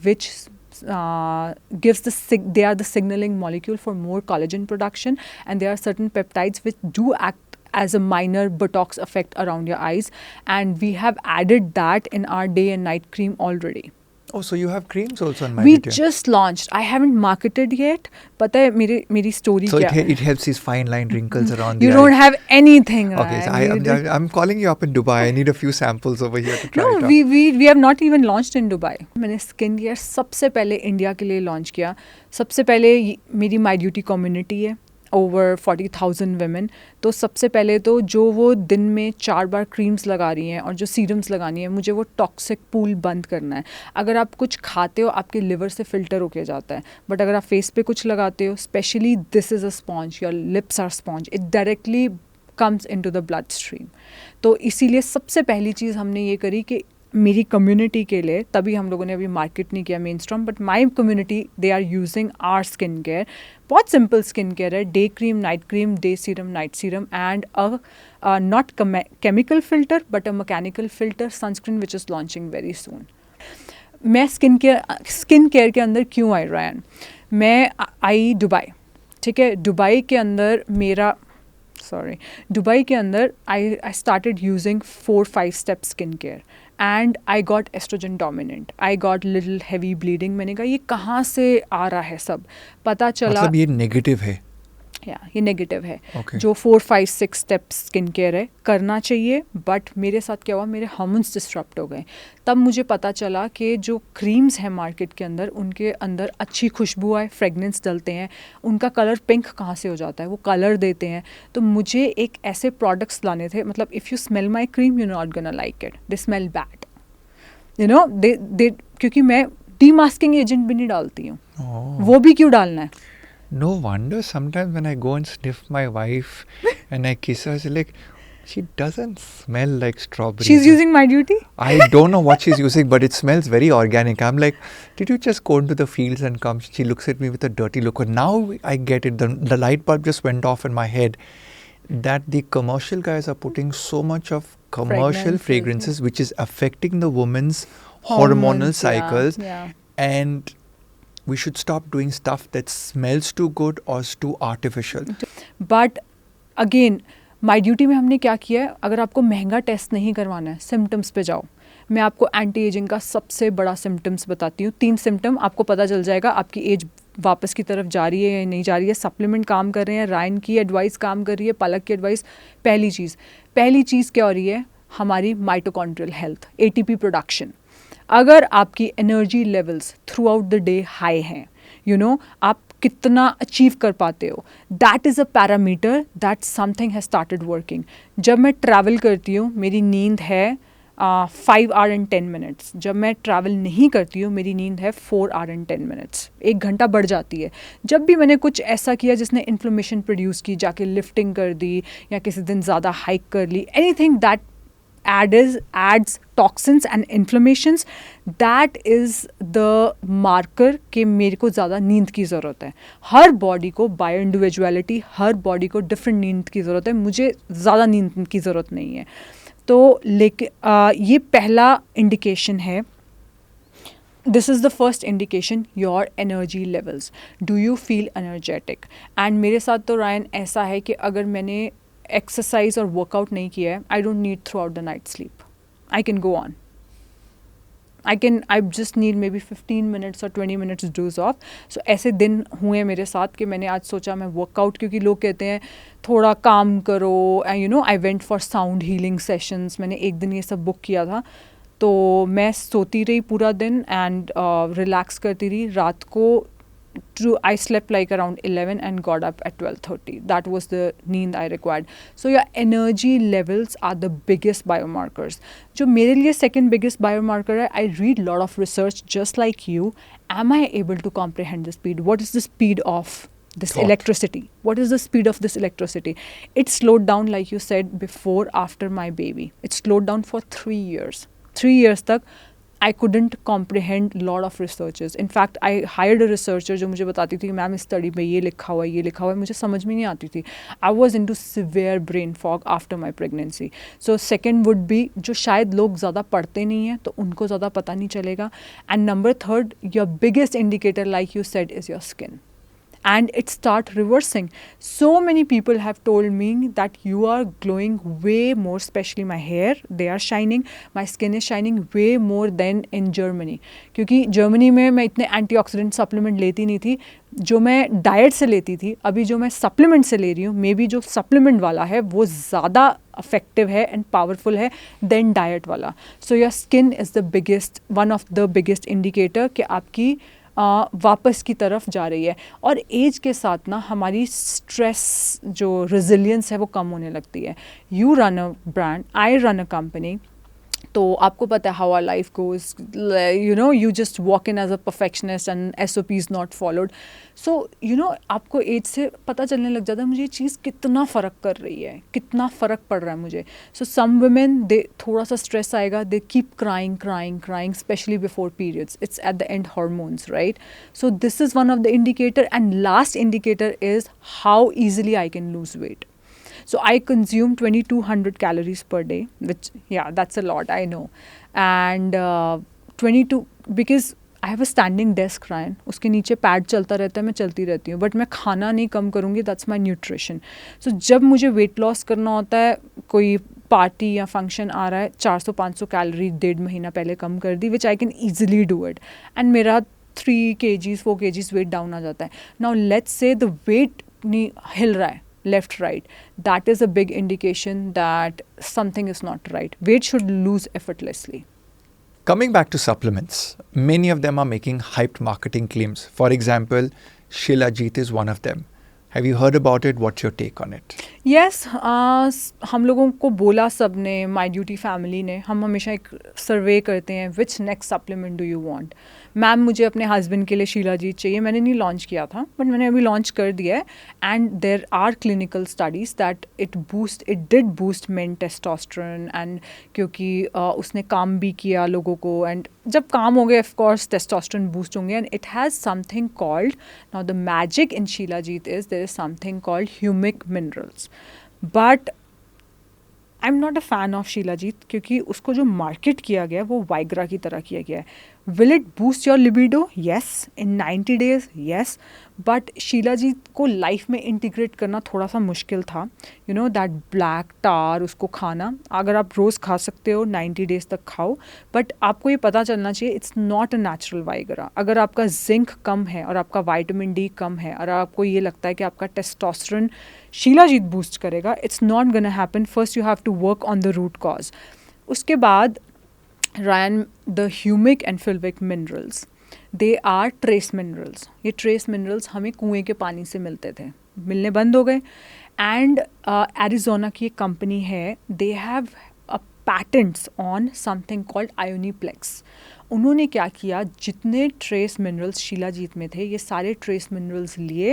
which they are the signaling molecule for more collagen production, and there are certain peptides which do act as a minor Botox effect around your eyes, and we have added that in our day and night cream already. Oh, so you have creams also in my We video. just launched. I haven't marketed yet. पता है मेरी story So क्या है? it helps these fine line wrinkles around You the don't eye. have anything. Okay, so Ryan. I'm calling you up in Dubai. I need a few samples over here to try it No, out. we have not even launched in Dubai. मैंने skin care सबसे पहले India के लिए launch किया. सबसे पहले मेरी my duty community है, ओवर 40,000 women. तो सबसे पहले तो जो वो दिन में 4 बार क्रीम्स लगा रही हैं और जो सीरम्स लगानी है, मुझे वो टॉक्सिक पूल बंद करना है. अगर आप कुछ खाते हो आपके लिवर से फिल्टर होके जाता है, बट अगर आप फेस पे कुछ लगाते हो, specially this is a sponge, your lips are sponge, it directly comes in to the blood stream. तो इसीलिए सबसे पहली चीज़ हमने ये करी कि मेरी कम्युनिटी के लिए, तभी हम लोगों ने अभी मार्केट नहीं किया main stream, but my community they are using our skin care. बहुत सिंपल स्किन केयर है, day cream, night cream, day serum, night serum, and a not chemical filter but a mechanical filter sunscreen which is launching very soon. मैं skin care के अंदर क्यों आई रैन? मैं आई Dubai, ठीक है. Dubai के अंदर आई started using 4-5 step skincare and I got estrogen dominant. I got little heavy bleeding. मैंने कहा ये कहाँ से आ रहा है सब? पता चला मतलब ये नेगेटिव है. ये नेगेटिव है. Okay. जो 4-5-6 स्टेप स्किन केयर है करना चाहिए, बट मेरे साथ क्या हुआ, मेरे हार्मोन्स डिस्टर्ब हो गए. तब मुझे पता चला कि जो क्रीम्स हैं मार्केट के अंदर, उनके अंदर अच्छी खुशबू आए, फ्रेगनेंस डलते हैं, उनका कलर पिंक कहाँ से हो जाता है, वो कलर देते हैं. तो मुझे एक ऐसे प्रोडक्ट्स लाने थे, मतलब if you smell my cream you not gonna like it, they smell bad, they क्योंकि मैं डीमास्किंग एजेंट भी नहीं डालती हूँ. वो भी क्यों डालना है? No wonder sometimes when I go and sniff my wife and I kiss her, she's like, she doesn't smell like strawberry. She's using my duty? I don't know what she's using, but it smells very organic. I'm like, did you just go into the fields and come? She looks at me with a dirty look. And now I get it. The light bulb just went off in my head that the commercial guys are putting so much of commercial fragrances which is affecting the woman's hormonal cycles. Yeah. And we should stop doing stuff that smells too good or is too artificial. But again my duty में हमने क्या किया है, अगर आपको महंगा test नहीं करवाना है, सिम्टम्स पे जाओ. मैं आपको एंटी एजिंग का सबसे बड़ा सिम्टम्स बताती हूँ. 3 सिम्टम आपको पता चल जाएगा आपकी एज वापस की तरफ जा रही है या नहीं जा रही है. सप्लीमेंट काम कर रहे हैं, रायन की एडवाइस काम कर रही है, पलक की एडवाइस. पहली चीज़ क्या हो रही है, हमारी माइटोकॉन्ड्रियल हेल्थ, ATP प्रोडक्शन. अगर आपकी energy levels through out the day high हैं, आप कितना अचीव कर पाते हो, that is a parameter that something has started working. जब मैं ट्रैवल करती हूँ मेरी नींद है 5 hours and 10 minutes. जब मैं ट्रैवल नहीं करती हूँ मेरी नींद है 4 hours and 10 minutes. 1 घंटा बढ़ जाती है. जब भी मैंने कुछ ऐसा किया जिसने इन्फ्लेमेशन प्रोड्यूस की, जाके लिफ्टिंग कर दी या किसी दिन ज़्यादा हाइक कर ली, anything that adds toxins and inflammations, that is the marker कि मेरे को ज़्यादा नींद की ज़रूरत है. हर बॉडी को बायो इंडिविजुअलिटी, हर बॉडी को डिफरेंट नींद की ज़रूरत है. मुझे ज़्यादा नींद की ज़रूरत नहीं है. तो लेकिन ये पहला इंडिकेशन है. This is the first indication, your energy levels. Do you feel energetic? And मेरे साथ तो रायन ऐसा है कि अगर मैंने एक्सरसाइज और वर्कआउट नहीं किया है, I don't need through out the night sleep. I can go on. I just need may be 15 minutes और 20 minutes डोज ऑफ. सो ऐसे दिन हुए मेरे साथ कि मैंने आज सोचा मैं वर्कआउट, क्योंकि लोग कहते हैं थोड़ा काम करो, and I went for sound healing sessions. मैंने एक दिन ये सब बुक किया था. तो मैं सोती रही पूरा दिन एंड रिलैक्स करती रही. रात को I slept like around 11 and got up at 12:30. That was the need I required. So your energy levels are the biggest biomarkers. जो मेरे लिए second biggest biomarker है, I read lot of research just like you. Am I able to comprehend the speed? What is the speed of this Thought. electricity? What is the speed of this electricity? It slowed down, like you said, before, after my baby. It slowed down for 3 years. 3 years तक I couldn't comprehend lot of researches. In fact, I hired a researcher जो मुझे बताती थी कि ma'am इस study में ये लिखा हुआ है, ये लिखा हुआ है, मुझे समझ में नहीं आती थी. I was into severe brain fog after my pregnancy. So second would be जो शायद लोग ज़्यादा पढ़ते नहीं हैं तो उनको ज़्यादा पता नहीं चलेगा. And number third, your biggest indicator, like you said, is your skin. And it start reversing. So many people have told me that you are glowing way more, especially my hair, they are shining, my skin is shining way more than in Germany. क्योंकि Germany में मैं इतने antioxidant supplement लेती नहीं थी जो मैं diet से लेती थी. अभी जो मैं सप्लीमेंट से ले रही हूँ, मे बी जो सप्लीमेंट वाला है वो ज़्यादा इफेक्टिव है एंड पावरफुल है देन डाइट वाला. So your skin is the biggest, one of the biggest indicator कि आपकी वापस की तरफ जा रही है. और एज के साथ ना हमारी स्ट्रेस जो रेजिलियंस है वो कम होने लगती है. You run a brand, I run a company, तो आपको पता है how our life goes, you know, you just walk in as a perfectionist and SOPs not followed. So you know आपको एज से पता चलने लग जाता है मुझे ये चीज़ कितना फ़र्क कर रही है, कितना फ़र्क पड़ रहा है मुझे. सो सम वुमेन, दे थोड़ा सा स्ट्रेस आएगा, they keep crying specially before periods. It's at the end hormones, right? So this is one of the indicator. And last indicator is how easily I can lose weight. So I consume 2200 calories per day, which, yeah, that's a lot, I know. And 22, because I have a standing desk, Ryan. उसके नीचे pad चलता रहता है, मैं चलती रहती हूँ, but मैं खाना नहीं कम करूँगी. that's my nutrition. So जब मुझे वेट लॉस करना होता है, कोई पार्टी या फंक्शन आ रहा है, 400-500 कैलोरी 1.5 महीना पहले कम कर दी, which I can easily do it. And मेरा 3 kgs 4 kgs वेट डाउन आ जाता है. Now let's say the weight नहीं हिल रहा है left right, that is a big indication that something is not right. Weight should lose effortlessly. Coming back to supplements, many of them are making hyped marketing claims. For example, Shilajit is one of them. Have you heard about it? What's your take on it? Yes, हम लोगों को बोला सब ने, my duty family ने, हम हमेशा एक सर्वे करते हैं, which next supplement do you want. Ma'am मुझे अपने हस्बैंड के लिए शीलाजीत चाहिए. मैंने नहीं लॉन्च किया था बट मैंने अभी लॉन्च कर दिया है. And there are clinical studies that it did boost men testosterone. And क्योंकि उसने काम भी किया लोगों को, एंड जब काम हो गया ऑफ कोर्स टेस्टोस्टेरोन बूस्ट होंगे. And it has something called, now the magic in shilajit is there is something called humic minerals. But I am not a fan of shilajit क्योंकि उसको जो मार्केट किया गया वो वाइग्रा की तरह किया गया है. Will it boost your libido? Yes, in 90 days, yes. But shilajit को लाइफ में इंटीग्रेट करना थोड़ा सा मुश्किल था. You know that black tar, उसको खाना, अगर आप रोज़ खा सकते हो 90 days तक खाओ, बट आपको ये पता चलना चाहिए it's not a natural Viagra. अगर आपका जिंक कम है और आपका विटामिन डी कम है और आपको ये लगता है कि आपका टेस्टोस्टेरोन शीलाजीत बूस्ट करेगा, it's not gonna happen. First you have to work on the root cause. उसके बाद Ryan, the humic and fulvic minerals, they are trace minerals. ये trace minerals हमें कुएं के पानी से मिलते थे, मिलने बंद हो गए. एंड एरिजोना की एक कंपनी है, they have patents on something called Ioniplex. उन्होंने क्या किया, जितने ट्रेस मिनरल्स शीलाजीत में थे ये सारे ट्रेस मिनरल्स लिए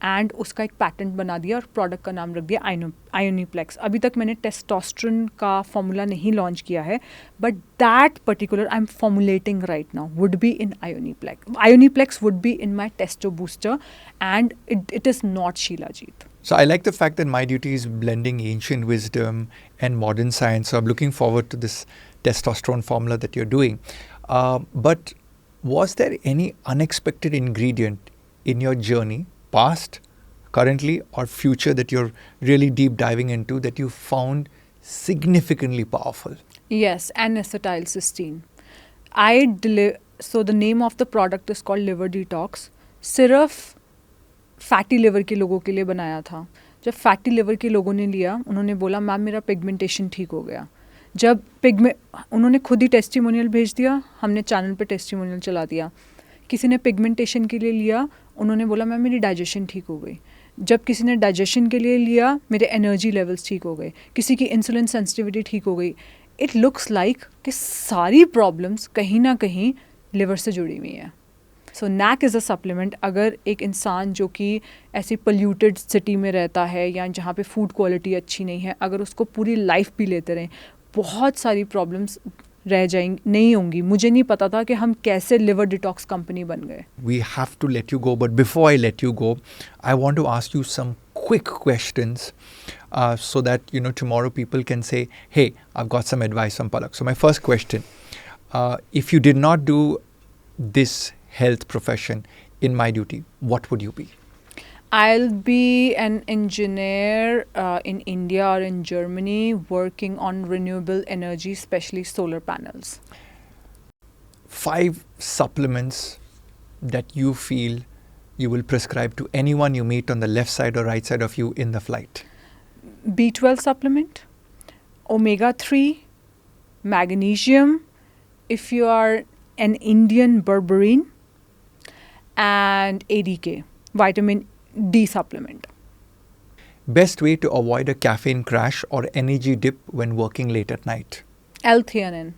एंड उसका एक पैटेंट बना दिया और प्रोडक्ट का नाम रख दिया आयोनीप्लेक्स. अभी तक मैंने टेस्टोस्टेरोन का फॉर्मूला नहीं लॉन्च किया है, but that particular I am formulating right now would be in Ionyplex. Ionyplex would be in my testo booster and it is not shilajit. So I like the fact that My Duty is blending ancient wisdom and modern science. So I'm looking forward to this testosterone formula that you're doing. But was there any unexpected ingredient in your journey, past, currently, or future, that you're really deep diving into that you found significantly powerful? Yes, N-acetylcysteine. So the name of the product is called Liver Detox. सिर्फ fatty liver के लोगों के लिए बनाया था. जब fatty liver के लोगों ने लिया, उन्होंने बोला मैम मेरा पिगमेंटेशन ठीक हो गया. जब उन्होंने खुद ही टेस्टिमोनियल भेज दिया, हमने चैनल पे टेस्टिमोनियल चला दिया. किसी ने पिगमेंटेशन के लिए लिया, उन्होंने बोला मैम मेरी डाइजेशन ठीक हो गई. जब किसी ने डाइजेशन के लिए लिया मेरे एनर्जी लेवल्स ठीक हो गए, किसी की इंसुलिन सेंसिटिविटी ठीक हो गई. इट लुक्स लाइक कि सारी प्रॉब्लम्स कहीं ना कहीं लिवर से जुड़ी हुई हैं. सो नैक इज़ अ सप्लीमेंट. अगर एक इंसान जो कि ऐसी पोल्यूटेड सिटी में रहता है या जहाँ पे फूड क्वालिटी अच्छी नहीं है, अगर उसको पूरी लाइफ भी लेते रहें, बहुत सारी प्रॉब्लम्स रह जाएंगी, नहीं होंगी. मुझे नहीं पता था कि हम कैसे लिवर डिटॉक्स कंपनी बन गए. We have to let you go, but before I let you go, I want to ask you some quick questions so that tomorrow people can say, "Hey, I've got some advice from Palak." So my first question: if you did not do this health profession in my duty, what would you be? I'll be an engineer in India or in Germany working on renewable energy, especially solar panels. 5 supplements that you feel you will prescribe to anyone you meet on the left side or right side of you in the flight. B12 supplement, omega-3, magnesium, if you are an Indian berberine, and ADK, vitamin D supplement. Best way to avoid a caffeine crash or energy dip when working late at night. L-theanine,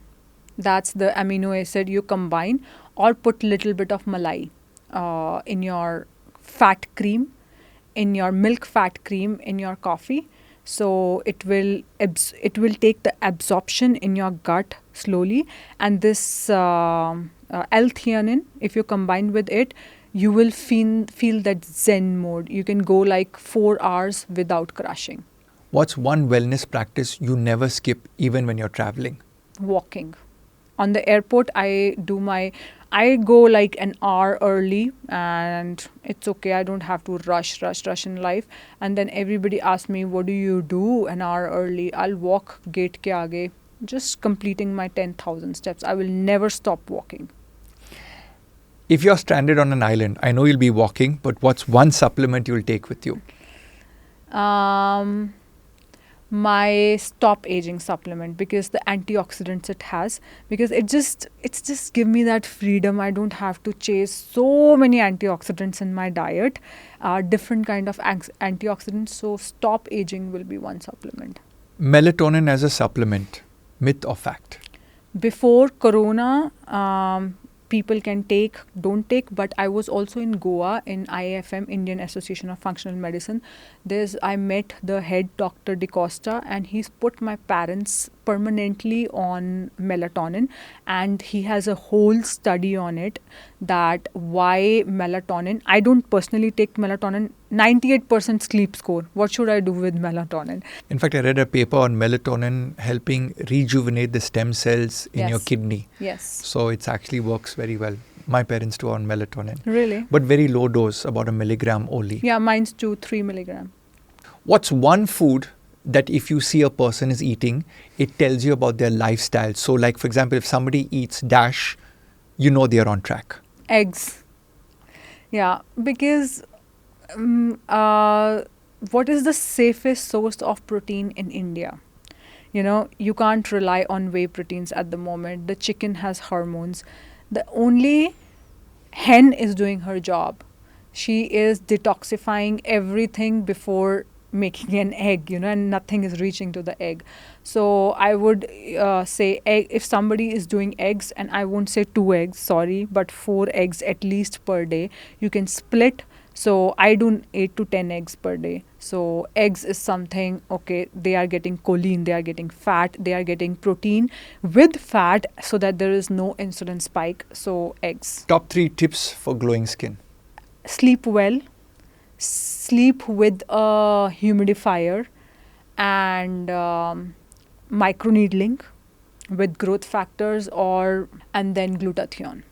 that's the amino acid you combine or put little bit of malai in your fat cream, in your milk fat cream in your coffee. So it will take the absorption in your gut slowly, and this L-theanine, if you combine with it, you will feel that zen mode. You can go like 4 hours without crashing. What's one wellness practice you never skip even when you're traveling? Walking. On the airport, I go like an hour early, and it's okay. I don't have to rush in life. And then everybody asks me, what do you do an hour early? I'll walk gate ke aage, just completing my 10,000 steps. I will never stop walking. If you're stranded on an island, I know you'll be walking, but what's one supplement you'll take with you? My stop aging supplement, because the antioxidants it has, because it's just give me that freedom. I don't have to chase so many antioxidants in my diet, different kind of antioxidants. So stop aging will be one supplement. Melatonin as a supplement, myth or fact? Before corona, people can don't take, but I was also in Goa in IFM, Indian Association of Functional Medicine. I met the head Dr. DeCosta, and he's put my parents permanently on melatonin, and he has a whole study on it, that why melatonin. I don't personally take melatonin. 98% sleep score. What should I do with melatonin? In fact, I read a paper on melatonin helping rejuvenate the stem cells in your kidney. Yes. So it actually works very well. My parents too are on melatonin. Really? But very low dose, about 1 milligram only. Yeah, mine's 2-3 milligram. What's one food that if you see a person is eating, it tells you about their lifestyle? So like, for example, if somebody eats dash, you know they're on track. Eggs. Yeah, because what is the safest source of protein in India? You can't rely on whey proteins at the moment. The chicken has hormones. The only hen is doing her job. She is detoxifying everything before making an egg, and nothing is reaching to the egg. So I would say egg, if somebody is doing eggs, and I won't say 2 eggs, sorry, but 4 eggs at least per day, you can split. So I do 8 to 10 eggs per day. So eggs is something, okay, they are getting choline, they are getting fat, they are getting protein with fat, so that there is no insulin spike. So eggs. Top 3 tips for glowing skin. Sleep well. Sleep with a humidifier, and microneedling with growth factors, and then glutathione.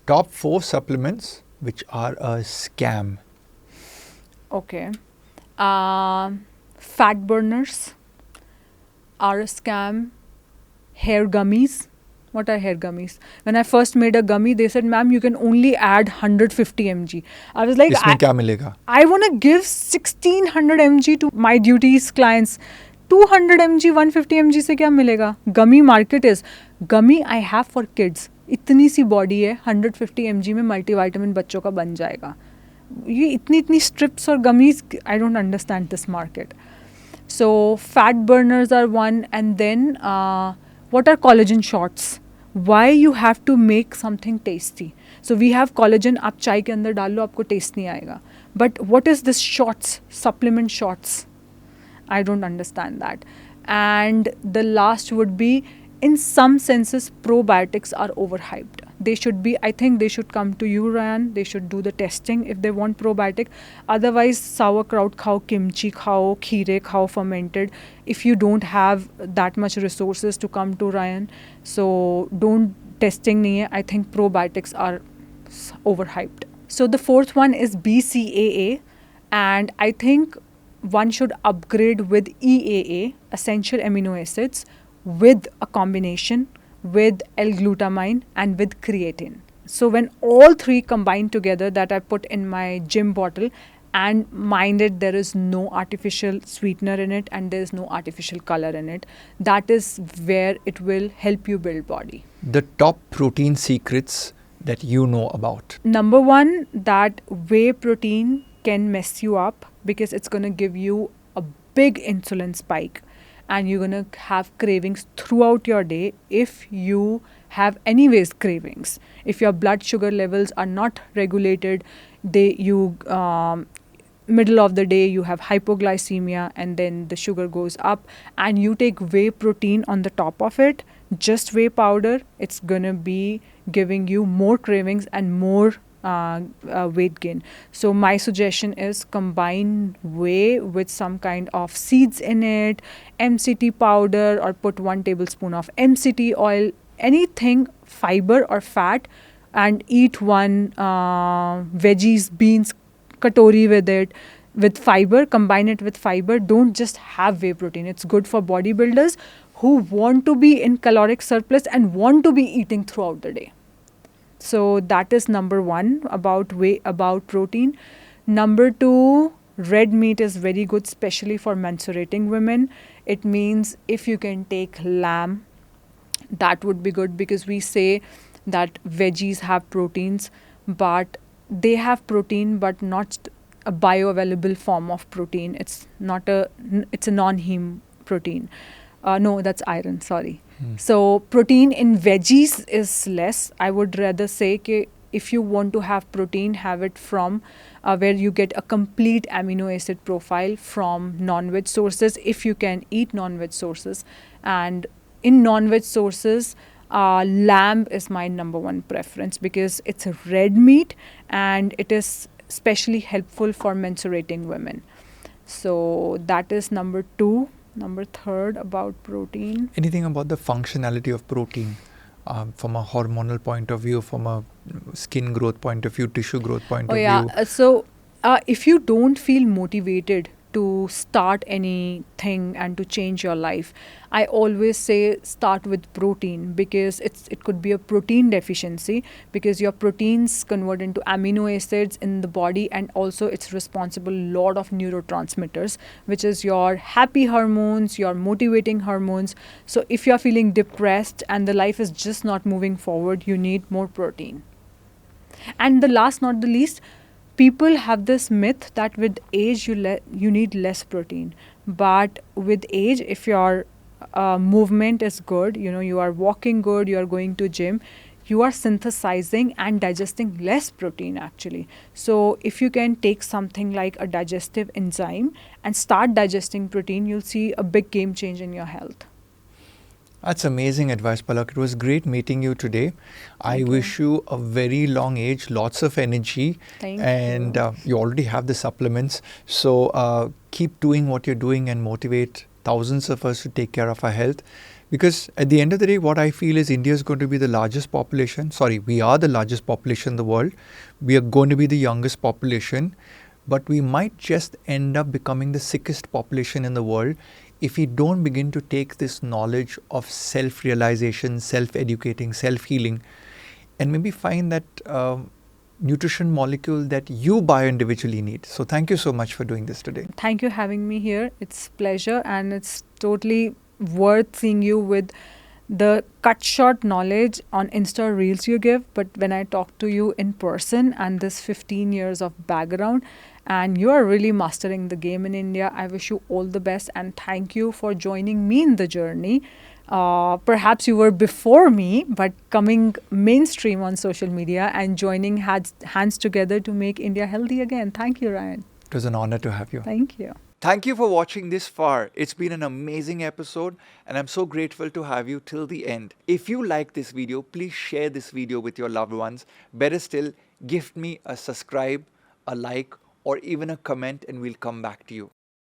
Top 4 supplements which are a scam. Okay. Fat burners are a scam. Hair gummies. What are hair gummies? When I first made a gummy, they said, ma'am, you can only add 150 mg. I was like, Isme kya milega? I want to give 1600 mg to my duties clients. 200 mg, 150 mg se kya milega? Gummy market is, gummy I have for kids. इतनी सी body है, 150 mg में multivitamin बच्चों का बन जाएगा. ये इतनी strips और gummies, I don't understand this market. So fat burners are one, and then what are collagen shots? Why you have to make something tasty? So we have collagen, आप चाय के अंदर डाल लो, आपको टेस्ट नहीं आएगा. But what is this shots, supplement shots? I don't understand that. And the last would be, in some senses, probiotics are overhyped. They should be, I think they should come to you, Ryan. They should do the testing if they want probiotic. Otherwise, sauerkraut khao, kimchi khao, kheere khao, fermented. If you don't have that much resources to come to Ryan, so don't, testing nahi hai. I think probiotics are overhyped. So the fourth one is BCAA, and I think one should upgrade with EAA, essential amino acids, with a combination with L-glutamine and with creatine. So when all three combine together, that I put in my gym bottle, and minded there is no artificial sweetener in it and there is no artificial color in it, that is where it will help you build body. The top protein secrets that you know about. Number one, that whey protein can mess you up because it's going to give you a big insulin spike, and you're going to have cravings throughout your day if you have anyways cravings. If your blood sugar levels are not regulated, middle of the day you have hypoglycemia and then the sugar goes up, and you take whey protein on the top of it, just whey powder, it's going to be giving you more cravings and more weight gain. So my suggestion is combine whey with some kind of seeds in it, MCT powder, or put 1 tablespoon of MCT oil, anything fiber or fat, and eat one veggies, beans, katori with it, with fiber. Combine it with fiber. Don't just have whey protein. It's good for bodybuilders who want to be in caloric surplus and want to be eating throughout the day. So that is number one about protein. Number two, red meat is very good, especially for menstruating women. It means if you can take lamb, that would be good, because we say that veggies have proteins, but they have protein, but not a bioavailable form of protein. It's a non-heme protein. No, that's iron, sorry. So protein in veggies is less. I would rather say that if you want to have protein, have it from where you get a complete amino acid profile from non-veg sources, if you can eat non-veg sources. And in non-veg sources, lamb is my number one preference because it's a red meat and it is especially helpful for menstruating women. So that is number two. Number third about protein. Anything about the functionality of protein from a hormonal point of view, from a skin growth point of view, tissue growth point of view? So if you don't feel motivated to start anything and to change your life, I always say start with protein, because it could be a protein deficiency, because your proteins convert into amino acids in the body, and also it's responsible lot of neurotransmitters, which is your happy hormones, your motivating hormones. So if you're feeling depressed and the life is just not moving forward, you need more protein. And the last not the least, people have this myth that with age you need less protein. But with age, if your movement is good, you are walking good, you are going to gym, you are synthesizing and digesting less protein actually. So if you can take something like a digestive enzyme and start digesting protein, you'll see a big game change in your health. That's amazing advice, Palak. It was great meeting you today. I wish you a very long age, lots of energy. Thank and you. You already have the supplements. So keep doing what you're doing and motivate thousands of us to take care of our health. Because at the end of the day, what I feel is India is going to be the largest population. Sorry, we are the largest population in the world. We are going to be the youngest population. But we might just end up becoming the sickest population in the world if we don't begin to take this knowledge of self-realization, self-educating, self-healing, and maybe find that nutrition molecule that you bio-individually need. So thank you so much for doing this today. Thank you for having me here. It's pleasure, and it's totally worth seeing you with the cut short knowledge on Insta Reels you give, but when I talk to you in person and this 15 years of background, and you are really mastering the game in India, I wish you all the best and thank you for joining me in the journey. Perhaps you were before me, but coming mainstream on social media and joining hands together to make India healthy again. Thank you, Ryan. It was an honor to have you. Thank you. Thank you for watching this far. It's been an amazing episode and I'm so grateful to have you till the end. If you like this video, please share this video with your loved ones. Better still, gift me a subscribe, a like, or even a comment and we'll come back to you.